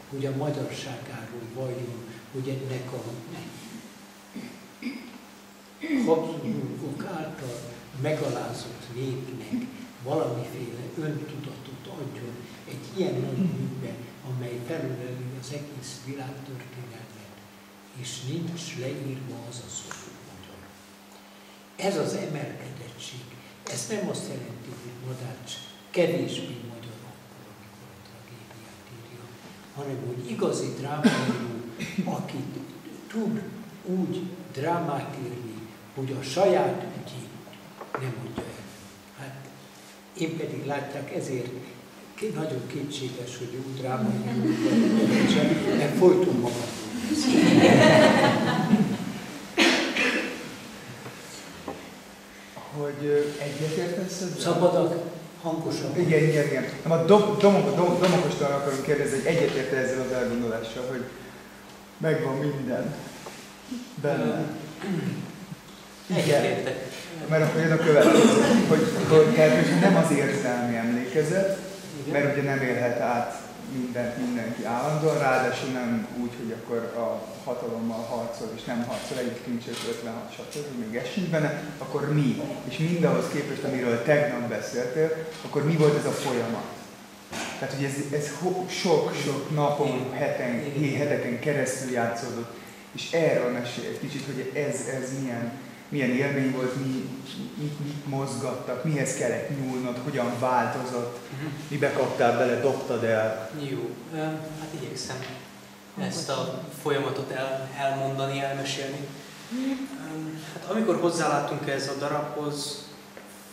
hogy a magyarságáról vajon, hogy ennek a Habsburgok által megalázott népnek valamiféle öntudatot adjon egy ilyen nagy műben, amely felüleli az egész világtörténelmet, és nincs leírva az a szó, hogy magyar. Ez az emelkedettség, ez nem azt jelenti, hogy Madács kevésbé magyar akkor, amikor a tragédiát írja, hanem hogy igazi drámaíró, aki tud úgy drámát írni, hogy a saját ügyét nem mondja el. Hát én pedig látják, ezért nagyon kétséges, hogy úgy drámaíró vagy, mert folyton magam. Hogy egyetértesz ezzel? Szabadak, hangosan. Igen. A Domokostól akarom kérdezni, hogy egyetérte ezzel az elgondolással, hogy megvan minden benne. Egyetértek. Mert akkor jön a következő, hogy nem az érzelmi emlékezet, mert ugye nem élhet át mindenki állandóan, ráadásul nem úgy, hogy akkor a hatalommal harcol, és nem harcol, egyébként csak 56 stb. Még ez sincs benne, akkor mi? És mindahhoz képest, amiről tegnap beszéltél, akkor mi volt ez a folyamat? Tehát, hogy ez sok-sok napon, heteken keresztül játszódott, és erről mesél egy kicsit, hogy ez milyen élmény volt, mit mozgattak, mihez kellett nyúlnod, hogyan változott, mibe kaptál bele, dobtad el. Jó, hát igyekszem ezt a folyamatot elmondani, elmesélni. Hát amikor hozzáláttunk ez a darabhoz,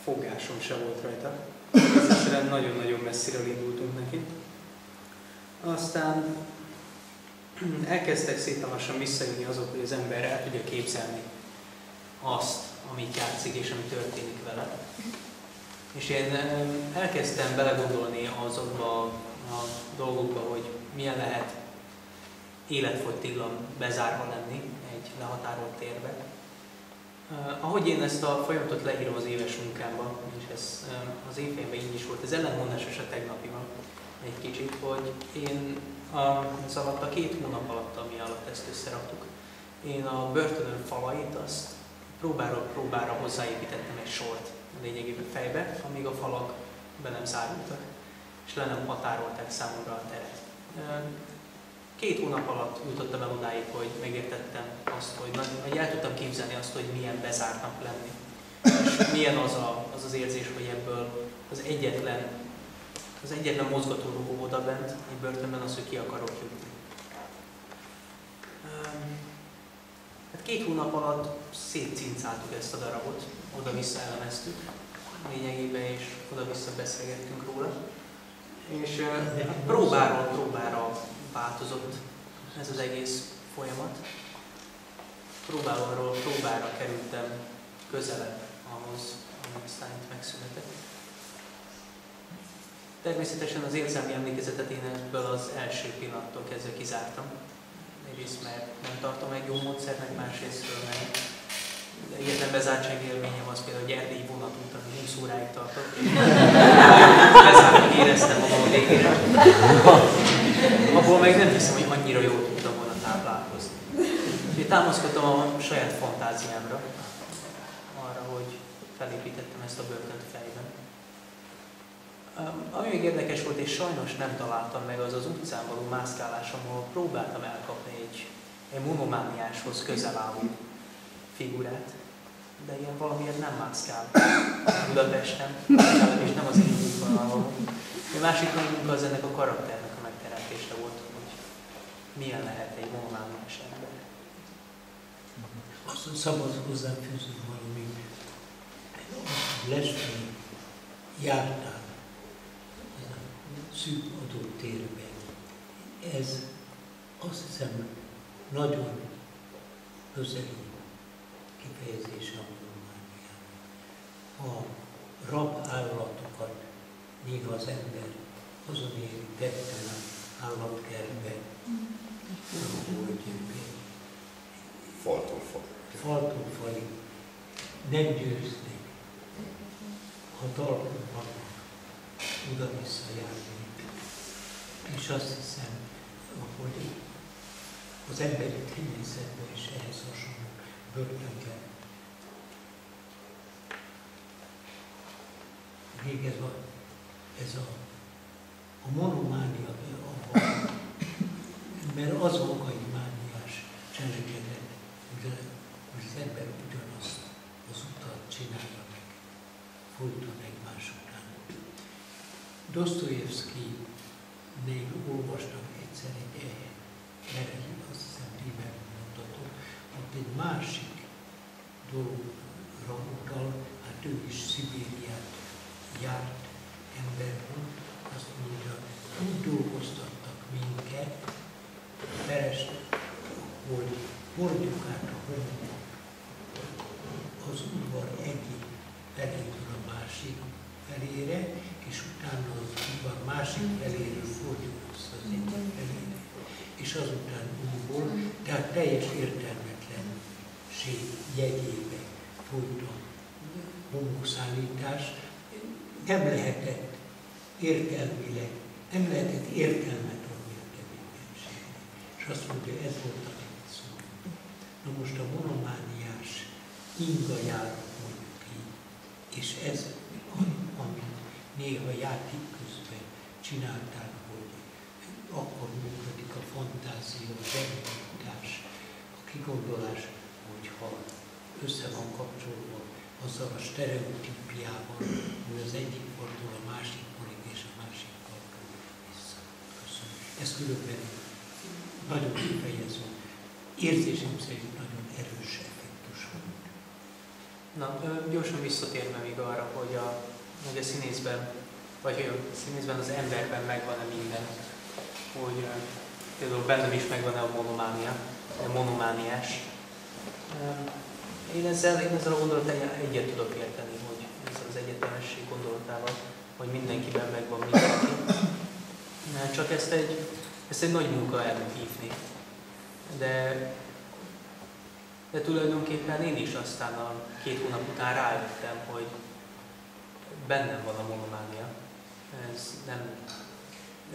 fogásom se volt rajta. Egyszerűen nagyon-nagyon messziről indultunk neki. Aztán elkezdtek szépen lassan visszajönni azok, hogy az ember el tudja képzelni azt, amit játszik és ami történik vele. És én elkezdtem belegondolni azokba a dolgokba, hogy milyen lehet életfogytiglan bezárva lenni egy lehatárolt térbe. Ahogy én ezt a folyamatot leírom az éves munkámban, és ez az évfejemben így is volt, ez ellentmondásos a tegnapival egy kicsit, hogy én az alatt a 2 hónap alatt, ami alatt ezt összeraktuk, én a börtönön falait azt próbáról próbára hozzáépítettem egy sort lényegében fejbe, amíg a falak be nem zárultak, és le nem határolták számomra a teret. 2 hónap alatt jutottam el odáig, hogy megértettem azt, hogy el tudtam képzelni azt, hogy milyen bezártnak lenni. És milyen az érzés, hogy ebből az egyetlen mozgatórugó oda bent, egy börtönben az, hogy ki akarok jutni. Hát 2 hónap alatt szétcincáltuk ezt a darabot, oda-vissza elemeztük lényegében, és oda-vissza beszélgettünk róla. És próbáról próbára változott ez az egész folyamat. Próbáról próbára kerültem közelebb ahhoz, ami aztán itt megszületett. Természetesen az érzelmi emlékezetet én ebből az első pillanattól kezdve kizártam. Egyrészt mert nem tartom egy jó módszernek, másrésztől mert egyetlen bezártság élményem az például egy erdélyi vonatút, ami 20 óráig tartott. Bezártnak éreztem magam a végén. Abból meg nem hiszem, hogy annyira jól tudtam volna táplálkozni. Úgyhogy támaszkodtam a saját fantáziámra, arra, hogy felépítettem ezt a börtönt fejben. Ami még érdekes volt, és sajnos nem találtam meg, az az utcán való mászkálás, ahol próbáltam elkapni egy monomániáshoz közel álló figurát, de ilyen valamiért nem mászkál Budapesten, és nem az én útvonalon. A másik munka az ennek a karakternek a megteremtése volt, hogy milyen lehet egy monomániás ember. Azt szabad hozzáfűzni valami, Lesben jártál szűk adott térben. Ez azt hiszem nagyon közeli kifejezése a monomániának. A rab állatokat néha az ember azon éri tetten állatkertbe, hogy faltól falig nem győznek, ha talpon vannak oda-vissza járni. És azt hiszem, hogy az emberi természetben is ehhez hasonló börtönben. Még ez a monománia, mert az maga egy mániás cselekedet, hogy az ember ugyanazt az utat csinálja meg, folyton egymás után. Dostoyevsky-nél olvastam egyszer egy azt hiszem Rieber mondatot, ott egy másik dologra utal, hát ő is Szibériát járt ember volt, azt mondja, úgy dolgoztattak minket, hogy hordjuk át a homlokot az udvar egyik felétől a másik felére, és utána az udvar másik feléről fordjuk vissza az egyik felére, és azután újból, tehát teljes értelmetlenség jegyébe folyt a homlokszállítás. Nem lehetett értelmileg, nem lehetett értelmet adni a tevékenységnek. És azt mondja, ez volt a szó. Na most a monomániás ingajárat mondjuk így, és ez, amit néha játék közben csinálták, hogy akkor működik a fantázia, a zsenialitás, a kigondolás, hogyha össze van kapcsolva azzal a sztereotípiával, hogy az egyik fordul a másik porig és a másik fordul vissza. Köszönöm. Ez különben nagyon kifejező, érzésem szerint nagyon erős effektus volt. Na, gyorsan visszatérve még arra, hogy a színészben, vagy hogy a színészben az emberben megvan-e minden, hogy például bennem is megvan-e a monománia, a monomániás. Én ezzel a gondolattal egyet tudok érteni, hogy ezzel az egyetemesség gondolatával, hogy mindenkiben megvan mindenki. Csak ezt egy nagy munka elhívni. De tulajdonképpen én is aztán a 2 hónap után rájöttem, hogy bennem van a monománia.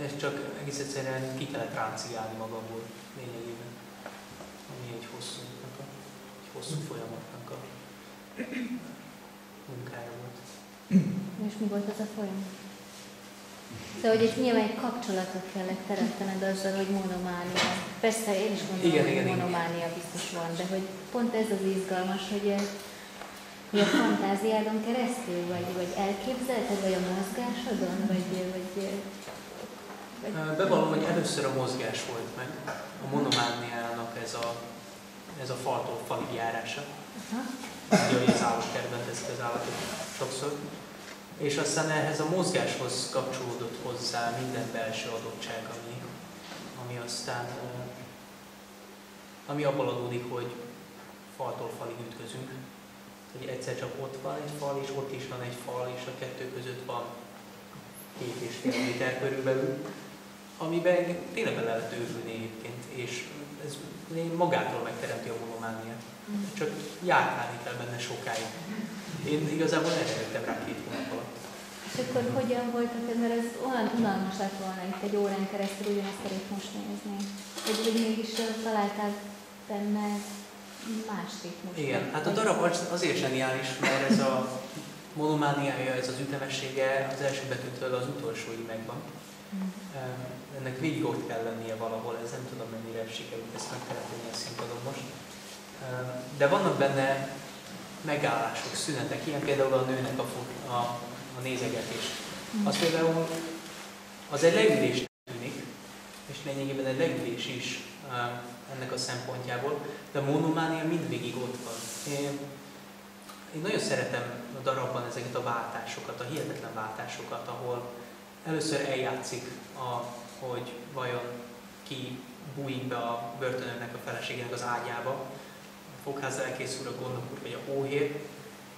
Ez csak egész egyszerűen ki kellett ráncigálni magamból lényegében, ami egy hosszú folyamatnak a munkája volt. És mi volt az a folyamat? Szóval, hogy itt nyilván egy kapcsolatot kellett teremtened azzal, hogy monománia. Persze én is gondolom, hogy monománia biztos van, de hogy pont ez az izgalmas, hogy a fantáziádon keresztül, vagy elképzelted, vagy a mozgásodon, vagy Bevallom, hogy először a mozgás volt meg, a monomániának ez a faltól falig járása. Ugye az állatkertben teszik az állatok sokszor. És aztán ehhez a mozgáshoz kapcsolódott hozzá minden belső adottság, ami abból adódik, hogy faltól falig ütközünk. Hogy egyszer csak ott van egy fal, és ott is van egy fal, és a kettő között van 7,5 méter körülbelül, amiben tényleg bele lehet őrülni egyébként, és ez magától megteremti a monomániát. Csak járkálni kell benne sokáig. Én igazából erre jöttem rá 2 hónap alatt. És akkor hogyan voltak, mert ez olyan unalmas lett volna itt egy órán keresztül ugyanezt elég most nézni. Hogy mégis találtál benne más ritmust. Igen, hát a darab azért zseniális, mert ez a monomániája, ez az ütemessége az első betűtől az utolsóig megvan. Ennek végig ott kell lennie valahol, ez nem tudom mennyire sikerült ezt megteremteni a színpadon most. De vannak benne megállások, szünetek, ilyen például a nőnek a nézegetés. Az például az egy leülés tűnik, és lényegében egy leülés is ennek a szempontjából, de a monománia mindvégig ott van. Én nagyon szeretem a darabban ezeket a váltásokat, a hihetetlen váltásokat, ahol először eljátszik, hogy vajon ki bújik be a börtönőrnek a feleségének az ágyába, a fogház elkészül a gondnok úr vagy a hóhér.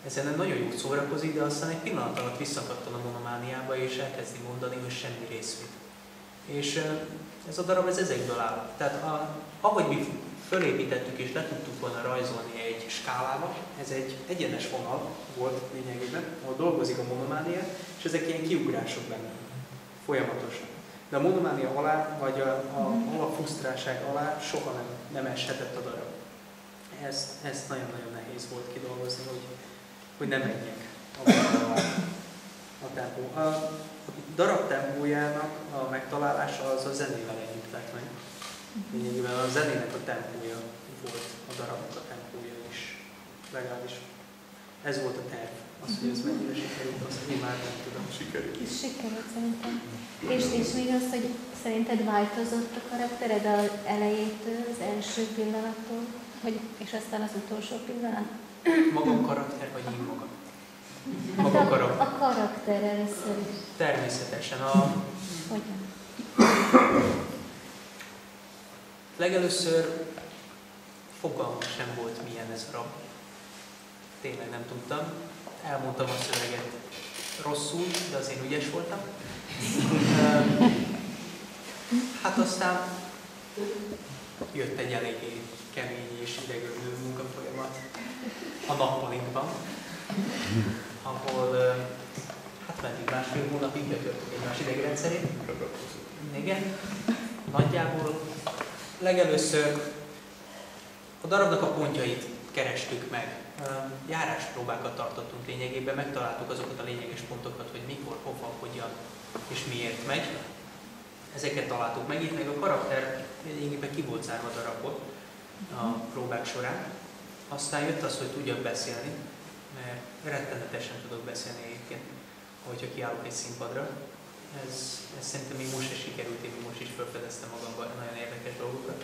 Ezen nagyon jó szórakozik, de aztán egy pillanat alatt visszakattan a monomániába, és elkezdi mondani, hogy semmi részvét. És ez a darab ezekből áll. Tehát ahogy mi fölépítettük és le tudtuk volna rajzolni egy skálába, ez egy egyenes vonal volt lényegében, ahol dolgozik a monománia, és ezek ilyen kiugrások benne, folyamatosan. De a monománia alá, vagy a frusztráltság alá soha nem eshetett a darab. Ez nagyon-nagyon nehéz volt kidolgozni, hogy ne menjek a tempó. A darab tempójának a megtalálása az a zenével együtt lett meg. Lényegében a zenének a tempója volt a darabnak a tempója is. Legalábbis ez volt a terv. Az, hogy ez mennyire sikerült, azt én már nem tudom. Sikerült. Sikerült szerintem. És még az, hogy szerinted változott a karaktered az elejétől, az első pillanattól, és aztán az utolsó pillanat? Maga a karakter, vagy én magam? Maga a karakter. A karakter először is. Természetesen. Hogyan? Legelőször fogalmam sem volt, milyen ez a rab. Tényleg nem tudtam. Elmondtam a szöveget rosszul, de azért ügyes voltam. Hát aztán jött egy eléggé kemény és idegölő munkafolyamat a nappalinkban, ahol hát meddig 1,5 hónapig betöltük egymás idegrendszerét. Igen, nagyjából legelőször a darabnak a pontjait kerestük meg. Járáspróbákat tartottunk lényegében, megtaláltuk azokat a lényeges pontokat, hogy mikor, hova, hogyan és miért megy. Ezeket találtuk meg, itt meg a karakter lényegében ki volt zárva darabból a próbák során. Aztán jött az, hogy tudjak beszélni, mert rettenetesen tudok beszélni egyébként, hogyha kiállok egy színpadra. Ez szerintem még most is sikerült, én most is felfedeztem magamban nagyon érdekes dolgokat.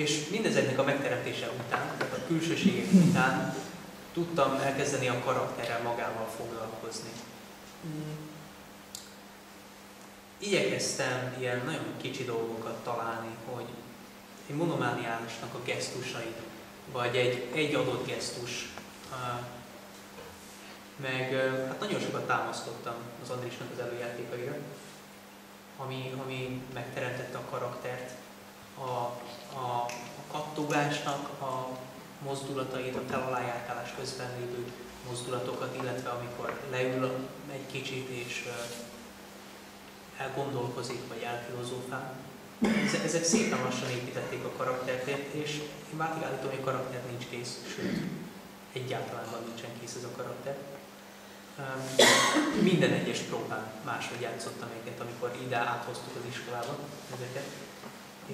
És mindezeknek a megteremtése után, tehát a külsőségek után tudtam elkezdeni a karakterrel magával foglalkozni. Igyekeztem ilyen nagyon kicsi dolgokat találni, hogy egy monomániásnak a gesztusai, vagy egy adott gesztus, meg hát nagyon sokat támasztottam az Andrisnak az előjátékaira, ami megteremtette a karaktert, a kattogásnak a mozdulatait, a fel alá járkálás közben lévő mozdulatokat, illetve amikor leül egy kicsit és elgondolkozik, vagy elfilozófál. Ezek szépen lassan építették a karaktert, és én váltig állítom, hogy a karakter nincs kész, sőt, egyáltalán nincsen kész ez a karakter. Minden egyes próbán máshogy játszottam őket, amikor ide áthoztuk az iskolába ezeket.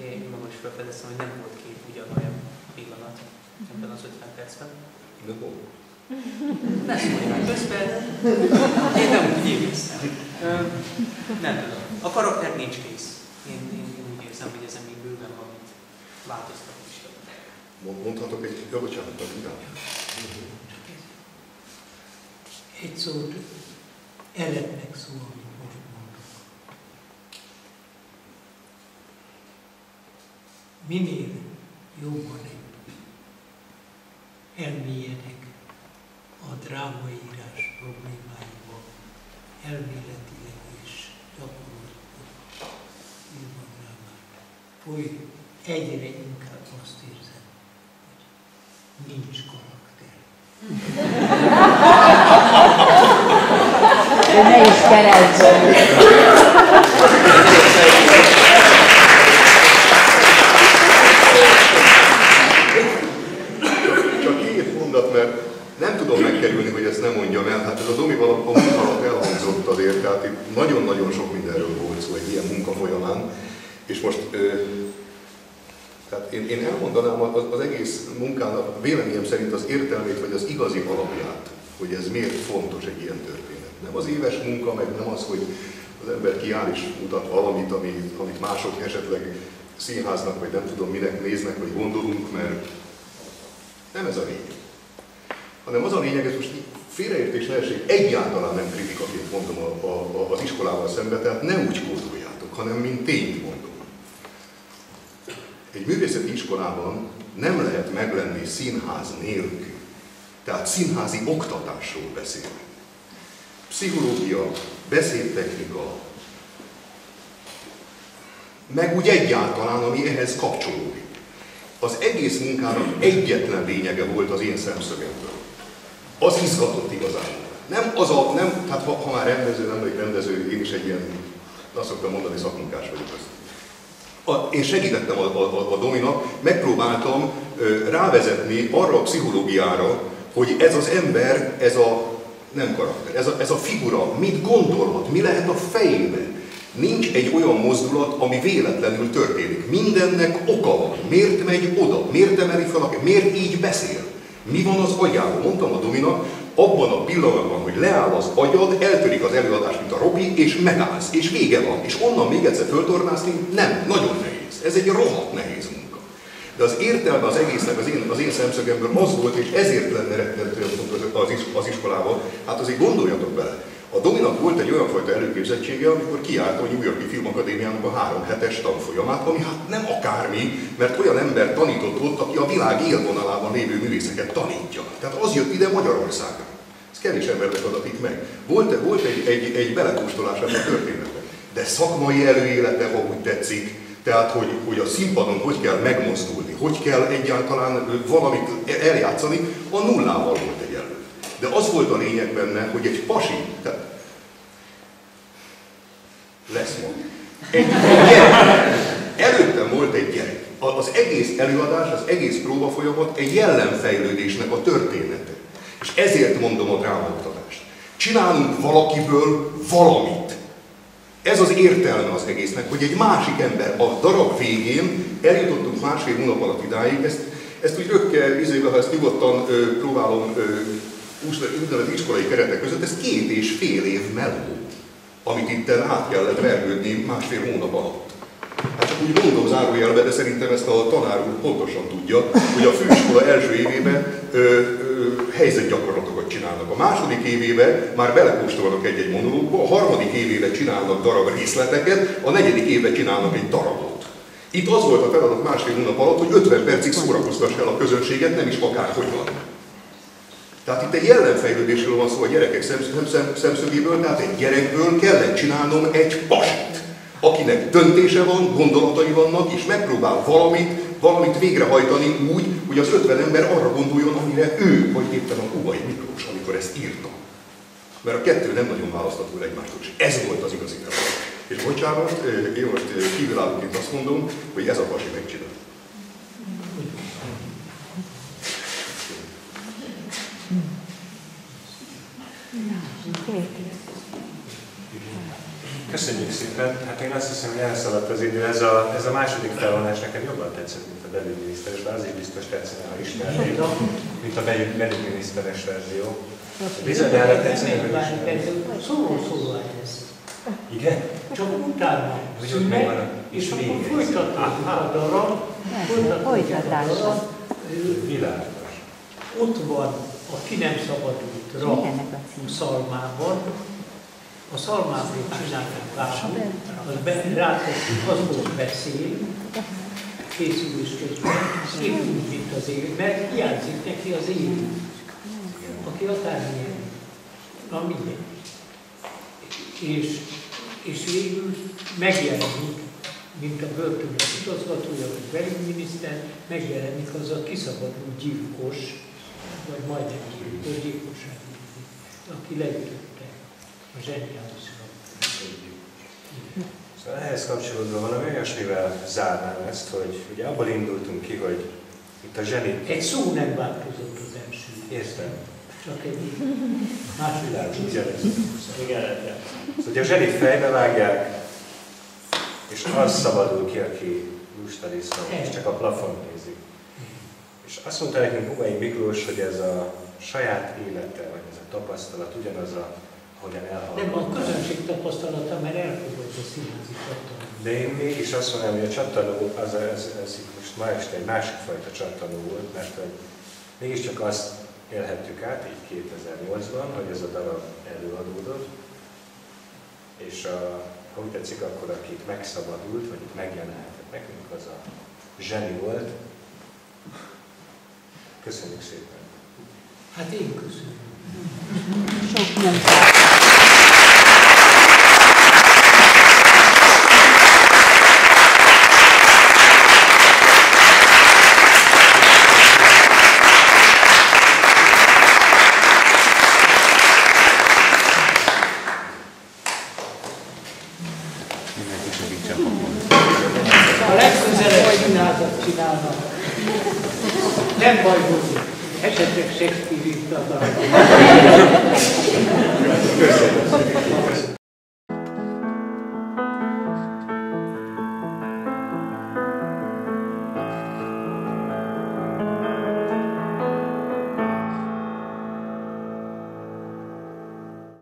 Én magam is felfedeztem, hogy nem volt két ugyanolyan pillanat ebben az 50 percben. De volt. Ne szólják közben, én nem úgy éreztem. Nem tudom. A karakter nincs kész. Én úgy érzem, hogy ezen még bőven valamit változtatni is kell. Mondhatok egy javaslatot, igen? Egy szót, eretnek szó, amit most mondok. Minél jobban elmélyedek a drámaírás problémáiba, elméletileg és gyakorlatilag írva drámát, hogy egyre inkább azt érzem, hogy nincs karakter. De ne is keresd! Csak két mondat, mert nem tudom megkerülni, hogy ezt nem mondjam el. Hát ez a Domival a munka alatt elhangzott azért, tehát itt nagyon-nagyon sok mindenről volt szó egy ilyen munka folyamán. És most tehát én elmondanám az egész munkának véleményem szerint az értelmét, vagy az igazi alapját, hogy ez miért fontos egy ilyen történet. Nem az éves munka, meg nem az, hogy az ember kiáll és mutat valamit, amit mások esetleg színháznak, vagy nem tudom minek néznek, vagy gondolunk, mert nem ez a lényeg. Hanem az a lényeg, ez most félreértés ne essék, egyáltalán nem kritikaként mondom az iskolával szemben, tehát ne úgy kódoljátok, hanem mint tényt mondom. Egy művészeti iskolában nem lehet meglenni színház nélkül. Tehát színházi oktatásról beszélünk. Pszichológia, beszédtechnika, meg úgy egyáltalán, ami ehhez kapcsolódik. Az egész munkának egyetlen lényege volt az én szemszögemből. Az izgatott igazából. Nem az a, nem, tehát ha már rendező, nem vagyok rendező, én is egy ilyen, azt szoktam mondani, szakmunkás vagyok azt. Én segítettem a Dominak, megpróbáltam rávezetni arra a pszichológiára, hogy ez az ember, ez a nem karakter, ez a figura mit gondolhat, mi lehet a fejében. Nincs egy olyan mozdulat, ami véletlenül történik. Mindennek oka van. Miért megy oda? Miért emeli fel? Miért így beszél? Mi van az agyában? Mondtam a Dominak, abban a pillanatban, hogy leáll az agyad, eltörik az előadás, mint a Robi, és megállsz, és vége van. És onnan még egyszer föltornászni, nem, nagyon nehéz. Ez egy rohadt nehéz munka. De az értelme az egésznek az én szemszögemből az volt, és ezért lenne rettentően fontos az iskolában. Hát azért gondoljatok bele. A Dominak volt egy olyan fajta előképzettsége, amikor kiállt a New York-i Filmakadémiának a 3 hetes tanfolyamát, ami hát nem akármi, mert olyan ember tanított ott, aki a világ élvonalában lévő művészeket tanítja. Tehát az jött ide Magyarországra. Ez kevés embernek adatik meg. Volt egy belekóstolás ebben a történetben. De szakmai előélete, ha úgy tetszik, tehát hogy a színpadon hogy kell megmozdulni, hogy kell egyáltalán valamit eljátszani, a nullával volt egyenlő. De az volt a lényeg benne, hogy egy pasi, tehát lesz ma, egy gyerek, előttem volt egy gyerek. Az egész előadás, az egész próbafolyamat egy jellemfejlődésnek a története. És ezért mondom a drámaoktatást. Csinálunk valakiből valamit. Ez az értelme az egésznek, hogy egy másik ember a darab végén, eljutottunk 1,5 hónap alatt idáig, Ezt úgy rögke, ha ezt nyugodtan próbálom úgynevezett iskolai keretek között, ez 2,5 év meló, amit itt át kellett vergődni 1,5 hónap alatt. Hát csak úgy mondom zárójelbe, de szerintem ezt a tanár úr pontosan tudja, hogy a főiskola első évében helyzetgyakorlatokat csinálnak. A második évében már belekóstolnak egy-egy monológba, a harmadik évében csinálnak darab részleteket, a negyedik évben csinálnak egy darabot. Itt az volt a feladat 1,5 hónap alatt, hogy 50 percig szórakoztass el a közönséget, nem is akárhogyan. Tehát itt egy jellemfejlődésről van szó a gyerekek szemszögéből, tehát egy gyerekből kellett csinálnom egy pasit, akinek döntése van, gondolatai vannak, és megpróbál valamit végrehajtani úgy, hogy az 50 ember arra gondoljon, amire ő, vagy éppen a Óvai Miklós, amikor ezt írta. Mert a kettő nem nagyon választható egymástól, és ez volt az igazi feladat. És bocsánat, én most kívülállóként azt mondom, hogy ez a pasi megcsinál. Köszönjük szépen. Hát én azt hiszem, hogy elszaladt az idő. Ez a második felvonás nekem jobban tetszett, mint a belügyminiszteres, de az is biztos tetszene, ha ismernék, mint a belügyminiszteres verzió. Bizonyára tetszene, hogy ismernék. Szóló lesz. Igen? Csak utána szünet, és akkor folytatódik a darab. Folytatása. Világos. Ott van a Ki nem szabadult rab szalmában. A szalmából csinálták vágó, azból beszél, készülés közben, épp úgy, mint az él, mert hiányzik neki az élő, aki akármilyen. Na mindegy. És végül megjelenik, mint a börtönök igazgatója, vagy belügyminiszter, megjelenik az a kiszabadult gyilkos, vagy majdnem gyilkos, aki leütötte a zseniális Szóval ehhez kapcsolódva valami olyasmivel zárnám ezt, hogy ugye abból indultunk ki, hogy itt a zseni... Egy szó nem változott az első. Értem. Csak egy másodás. Szóval ugye a zsenit fejbevágják, és az szabadul ki, aki lusta vissza, és csak a plafont nézik. És azt mondta nekünk Óvai Miklós, hogy ez a saját élete, vagy ez a tapasztalat ugyanaz a hogyan elhallgat. Nem a közönség tapasztalata, mert elfogadott a színházi csattanó. De én mégis azt mondanám, hogy a csattanó, ez most ma este egy másik fajta csattanó volt, mert hogy mégiscsak azt élhettük át, így 2008-ban, hogy ez a darab előadódott, és ha úgy tetszik, akkor akit megszabadult, vagy itt megjelenhetett nekünk, az a zseni volt. Köszönjük szépen! Hát én köszönöm. Sok nem. A legközelebb színházat csinálnak. Nem baj, hogy esetleg Shakespeare írta a darabot. Köszönöm.